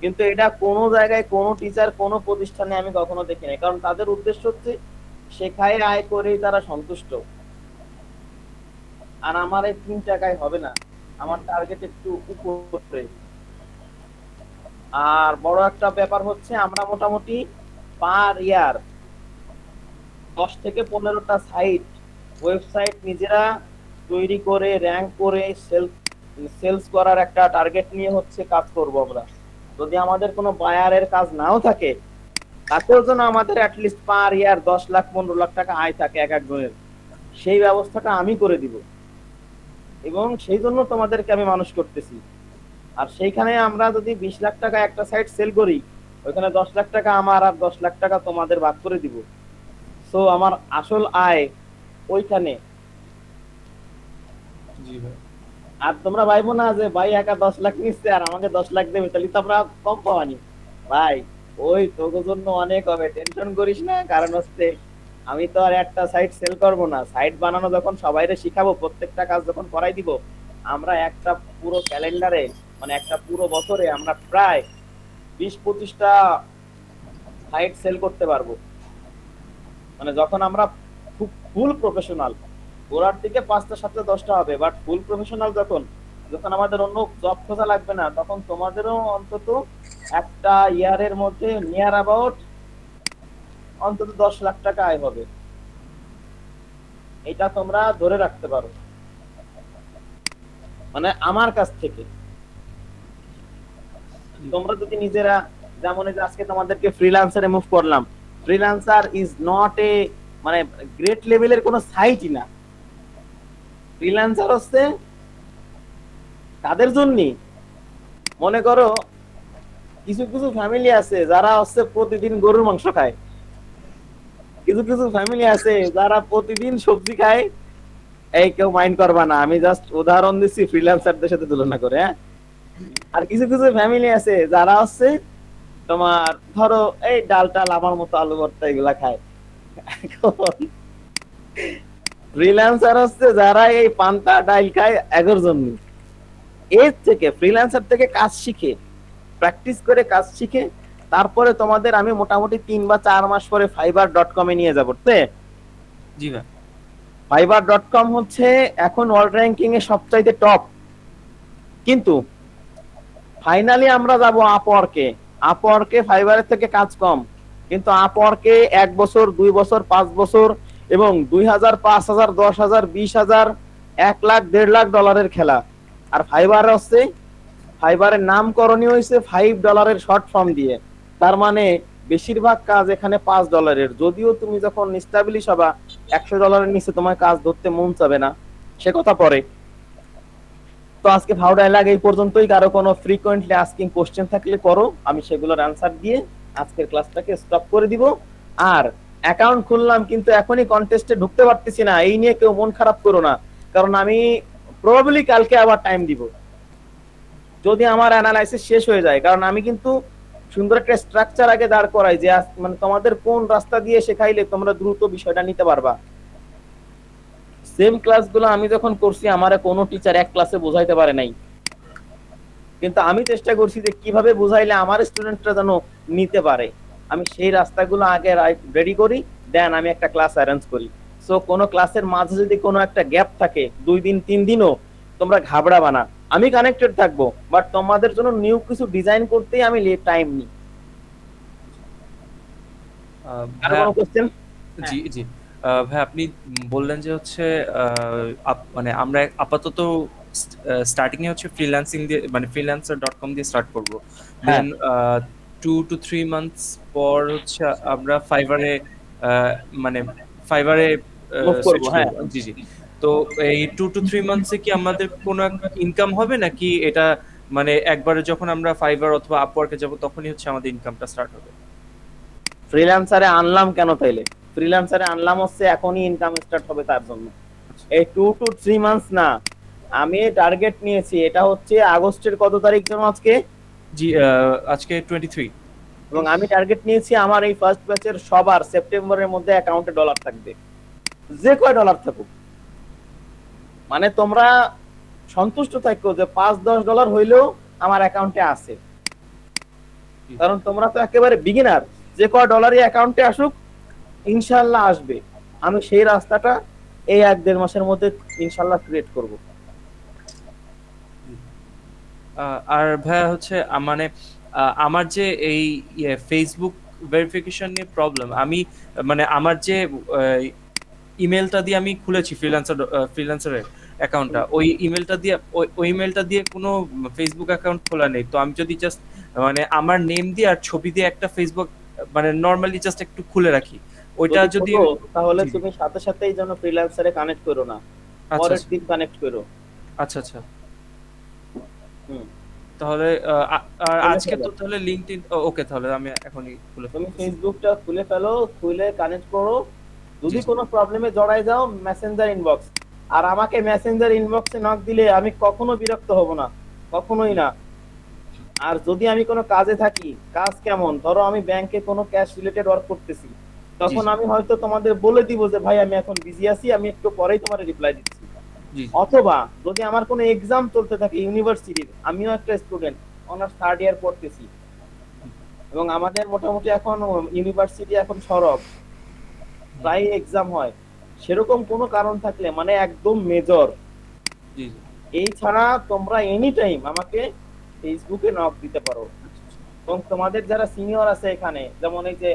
কিন্তু এটা কোনো জায়গায় কোনো টিচার কোনো প্রতিষ্ঠানে আমি কখনো দেখি নাই, কারণ তাদের উদ্দেশ্য হচ্ছে শেখায় আয় করেই তারা সন্তুষ্ট। আর আমার এই 3 টাকায় হবে না, আমার টার্গেট একটু উপরে। আর বড় একটা ব্যাপার হচ্ছে আমরা মোটামুটি পার ইয়ার 10 থেকে 15টা সাইট, ওয়েবসাইট নিজেরা তৈরি করে র‍্যাঙ্ক করে সেলস করার একটা টার্গেট নিয়ে হচ্ছে কাজ করব আমরা। যদি আমাদের কোনো বায়ারের কাজ নাও থাকে, তাতেও যেন আমাদের অ্যাটলিস্ট পার ইয়ার 10 লাখ 15 লাখ টাকা আয় থাকে এক একজনের, সেই ব্যবস্থাটা আমি করে দিব। এবং সেই জন্য তোমাদেরকে আমি মানুষ করতেছি। আর সেইখানে আমরা যদি 20 লাখ টাকা একটা সাইট সেল করি, ওইখানে 10 লাখ টাকা আমার আর 10 লাখ টাকা তোমাদের ভাগ করে দিব। সো আমার আসল আয় ওইখানে। জি ভাই। আর তোমরা ভাইবো না যে ভাই একা 10 লাখ নিচ্ছে আর আমাকে 10 লাখ দেবে, তাহলে তো আমরা কম পাওয়ানি ভাই। ওই তোর জন্য অনেক হবে, টেনশন করিস না। কারণ হচ্ছে আমি তো আর একটা সাইট সেল করব না, সাইট বানানো যখন সবাইরে শিখাবো, প্রত্যেকটা কাজ যখন করাই দিব, আমরা একটা পুরো ক্যালেন্ডারে মানে একটা পুরো বছরে আমরা প্রায় 20-25টা সাইট সেল করতে পারবো। মানে যখন আমরা খুব ফুল প্রফেশনাল, গোড়ার দিকে 5টা 7টা 10টা হবে, বাট ফুল প্রফেশনাল যখন যখন আমাদের অন্য জব খোঁজা লাগবে না, তখন তোমাদেরও অন্তত একটা ইয়ারের মধ্যে নিয়ার অ্যাবাউট অন্তত 10 লাখ টাকা আয় হবে। এটা তোমরা ধরে রাখতে পারো, মানে আমার কাছ থেকে। তোমরা যদি নিজেরা, যেমন এই যে আজকে তোমাদেরকে ফ্রিল্যান্সারে মুভ করলাম, ফ্রিল্যান্সার ইজ নট এ মানে গ্রেট লেভেলের কোনো সাইটই না। ফ্রিল্যান্সার হচ্ছে তাদের জন্য, মনে করো কিছু কিছু ফ্যামিলি আছে যারা হচ্ছে প্রতিদিন গরুর মাংস খায়, কিছু কিছু ফ্যামিলি আছে যারা প্রতিদিন সবজি খায়। এই কেউ মাইন্ড করবা না, আমি জাস্ট উদাহরণ দিচ্ছি ফ্রিল্যান্সারদের সাথে তুলনা করে, হ্যাঁ। আর কিছু কিছু ফ্যামিলি আছে যারা হচ্ছে তোমার ধরো এই ডাল টাল আমার মতো আলু ভর্তা এগুলা খায়। ফ্রিল্যান্সার হচ্ছে যারা এই পান্তা ডাল খায় এগোর জন্য। এর থেকে ফ্রিল্যান্সার থেকে কাজ শিখে, প্র্যাকটিস করে কাজ শিখে, তারপরে তোমাদের আমি মোটামুটি 3 বা 4 মাস পরে fiverr.com এ নিয়ে যাবো। জি ভাই। fiverr.com হচ্ছে এখন ওয়ার্ল্ড র্যাঙ্কিং এ সবচাইতে টপ। কিন্তু ফাইনালি আমরা যাব আপওয়ার্কে। আপওয়ার্কে ফাইবারের থেকে কাজ কম, কিন্তু আপওয়ার্কে 1 বছর 2 বছর 5 বছর এবং 2000 5000 10000 20000 1 লাখ 1.5 লাখ ডলারের খেলা। আর ফাইবার হচ্ছে, ফাইবারের নামকরণই হয়েছে $5 শর্ট ফর্ম দিয়ে। তার মানে বেশিরভাগ কাজ এখানে $5। যদিও তুমি যখন এস্টাবলিশ হবা $100 নিচে তোমার কাজ ধরতে মন চাবে না, সে কথা পরে। তো আজকে ভাও ডায়লগ এই পর্যন্তই। কারো কোনো ফ্রিকোয়েন্টলি আস্কিং কোশ্চেন থাকলে করো, আমি সেগুলোর অ্যান্সার দিয়ে আজকের ক্লাসটাকে স্টপ করে দিব। আর অ্যাকাউন্ট খুললাম কিন্তু এখনই কন্টেস্টে ঢুকতে পারতেছি না, এই নিয়ে কেউ মন খারাপ করো না, কারণ আমি প্রবাবলি কালকে আবার টাইম দিব যদি আমার অ্যানালাইসিস শেষ হয়ে যায়। কারণ আমি কিন্তু সুন্দর একটা স্ট্রাকচার আগে দাঁড় করাই যে মানে তোমাদের কোন রাস্তা দিয়ে শেখাইলে তোমরা দ্রুত বিষয়টা নিতে পারবা। সেম ক্লাসগুলো আমি যখন করছি আমারে কোনো টিচার এক ক্লাসে বোঝাইতে পারে নাই, কিন্তু আমি চেষ্টা করছি যে কিভাবে বোঝাইলে আমার স্টুডেন্টরা যেন নিতে পারে। আমি সেই রাস্তাগুলো আগে রেডি করি, দেন আমি একটা ক্লাস অ্যারেঞ্জ করি। সো কোনো ক্লাসের মাঝে যদি কোনো একটা গ্যাপ থাকে 2 দিন 3 দিনও, তোমরা ঘাবড়াবা না, আমি কানেক্টেড থাকবো, বাট তোমাদের জন্য নিউ কিছু ডিজাইন করতেই আমি টাইম নিই। আর কোনো কোশ্চেন? জি জি। ভাই আপনি বললেন যে হচ্ছে মানে আমরা আপাতত স্টার্টিং এ হচ্ছে ফ্রিল্যান্সিং দিয়ে মানে freelancer.com দিয়ে স্টার্ট করব। দেন 2 to 3 মান্থস পর হচ্ছে আমরা ফাইবারে মানে ফাইবারে সুইচ করব। জি জি। তো এই 2 to 3 মান্থসে কি আমাদের কোনো ইনকাম হবে নাকি এটা মানে একবারে যখন আমরা ফাইবার অথবা আপওয়ার্কে যাব তখনই হচ্ছে আমাদের ইনকামটা স্টার্ট হবে? ফ্রিল্যান্সারে আনলাম কেন তাইলে? ফ্রিল্যান্সারে আনলাম হচ্ছে এখনই ইনকাম স্টার্ট হবে তার জন্য। এই 2 to 3 মান্থস না, আমি টার্গেট নিয়েছি, এটা হচ্ছে আগস্টের কত তারিখ যেন আজকে, জি আজকে 23। এবং আমি টার্গেট নিয়েছি আমার এই ফার্স্ট ব্যাচের সবার সেপ্টেম্বরের মধ্যে অ্যাকাউন্টে ডলার থাকবে, যে কয় ডলার থাকুক। মানে তোমরা সন্তুষ্ট থাকো যে $5-10 হইলেও আমার অ্যাকাউন্টে আছে, কারণ তোমরা তো একেবারে বিগিনার। যে কয় ডলারই অ্যাকাউন্টে আসুক ইনশাল্লাহ আসবে, আমি সেই রাস্তাটা এই 1-1.5 মাসের মধ্যে ইনশাল্লাহ ক্রিয়েট করব। আর ভাইয়া হচ্ছে মানে আমার যে এই ফেসবুক ভেরিফিকেশন নিয়ে প্রবলেম, আমি মানে আমার যে ইমেলটা দিয়ে আমি খুলেছি ফ্রিল্যান্সারের অ্যাকাউন্টটা, ওই ইমেলটা দিয়ে ওই ইমেলটা দিয়ে কোনো ফেসবুক অ্যাকাউন্ট খোলা নেই। তো আমি যদি জাস্ট মানে আমার নেম দিয়ে আর ছবি দিয়ে একটা ফেসবুক মানে নরমালি জাস্ট একটু খুলে রাখি, ওইটা যদি তাহলে জি। তুমি সাথে সাথেই যেন ফ্রিল্যান্সারে কানেক্ট করো না, আচ্ছা পরের দিন কানেক্ট করো। আচ্ছা আচ্ছা। হুম। তাহলে আর খুলে আজকে ফেলো। তো তাহলে লিঙ্কডইন ওকে, তাহলে আমি এখনই খুলে তুমি ফেলবো। ফেসবুকটা খুলে ফেলো, খুলে কানেক্ট করো। যদি জি, জি। কোনো প্রবলেমে জড়ায় যাও মেসেঞ্জার ইনবক্স, আর আমাকে মেসেঞ্জার ইনবক্সে নক দিলে আমি কখনো বিরক্ত হব না, কখনোই না। আর যদি আমি কোনো কাজে থাকি, কাজ কেমন, ধরো আমি ব্যাংকে কোনো ক্যাশ রিলেটেড ওয়ার্ক করতেছি, তখন জি। আমি হয়তো তোমাদের বলে দিব যে ভাই আমি এখন বিজি আছি, আমি একটু পরেই তোমার রিপ্লাই দিচ্ছি। জি অথবা যদি আমার কোনো এক্সাম চলতে থাকে ইউনিভার্সিটির, আমিও একটা স্টুডেন্ট, অনার্স 3rd ইয়ার পড়তেছি, এবং আমাদের মোটামুটি এখন ইউনিভার্সিটি এখন সরব, প্রায় এক্সাম হয়, সেরকম কোনো কারণ থাকলে মানে একদম মেজর, জি এই ছাড়া তোমরা এনি টাইম আমাকে ফেসবুকে নক দিতে পারো। এবং তোমাদের যারা সিনিয়র আছে এখানে, যেমন এই যে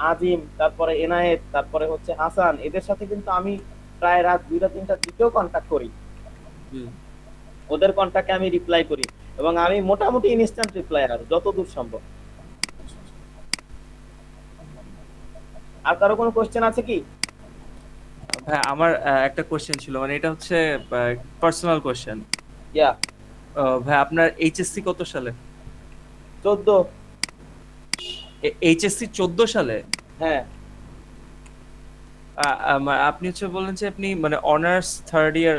আজিম, তারপরে এনায়েত, তারপরে হচ্ছে হাসান, এদের সাথে কিন্তু আমি প্রায় রাত 2টা-3টার দিকেও কন্ট্যাক্ট করি, জি। ওদের কন্ট্যাক্টে আমি রিপ্লাই করি, এবং আমি মোটামুটি ইনস্ট্যান্ট রিপ্লাই আর যতদূর সম্ভব। আর কারো কোনো কোশ্চেন আছে কি? ভাই আমার একটা কোশ্চেন ছিল, মানে এটা হচ্ছে পার্সোনাল কোশ্চেন। ইয়া। ভাই আপনার এইচএসসি কত সালে? 14। এইচএসসি 14 সালে? হ্যাঁ। আপনি হচ্ছে বললেন যে আপনি মানে অনার্স 3rd ইয়ার।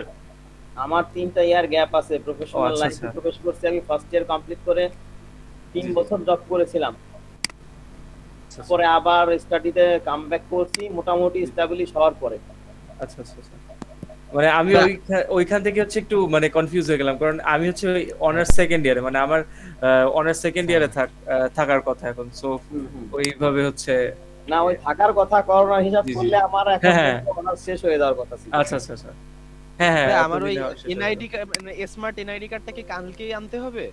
আমার 3টা ইয়ার গ্যাপ আছে প্রফেশনাল আচ্ছা, লাইফে, আচ্ছা। প্রবেশ করছি আমি ফার্স্ট ইয়ার কমপ্লিট করে 3 জি, জি। বছর জব করেছিলাম, আচ্ছা পরে আবার স্টাডিতে কামব্যাক করছি মোটামুটি স্টাবলিশ হওয়ার পরে। আচ্ছা আচ্ছা আচ্ছা। মানে আমি ওইখান থেকে হচ্ছে একটু মানে কনফিউজ হয়ে গেলাম, কারণ আমি হচ্ছে অনার্স 2nd ইয়ারে, মানে আমার অনার্স 2nd ইয়ারে থাকার কথা এখন, সো ওইভাবে হচ্ছে না, ওই থাকার কথা করোনা হিসাব জি, জি। করলে আমার এখন হ্যাঁ, অনার্স শেষ হয়ে যাওয়ার কথা ছিল। আচ্ছা আচ্ছা আচ্ছা। হ্যাঁ হ্যাঁ, ভাই, আমার ওই এতদিনে শেষ হয়ে গেল। এনআইডি মানে স্মার্ট এনআইডি কার্ডটা কি কালকেই আনতে হবে?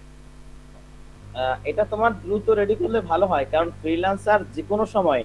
এটা তোমার দ্রুত রেডি করলে ভালো হয়, কারণ ফ্রিল্যান্সার যে কোনো সময়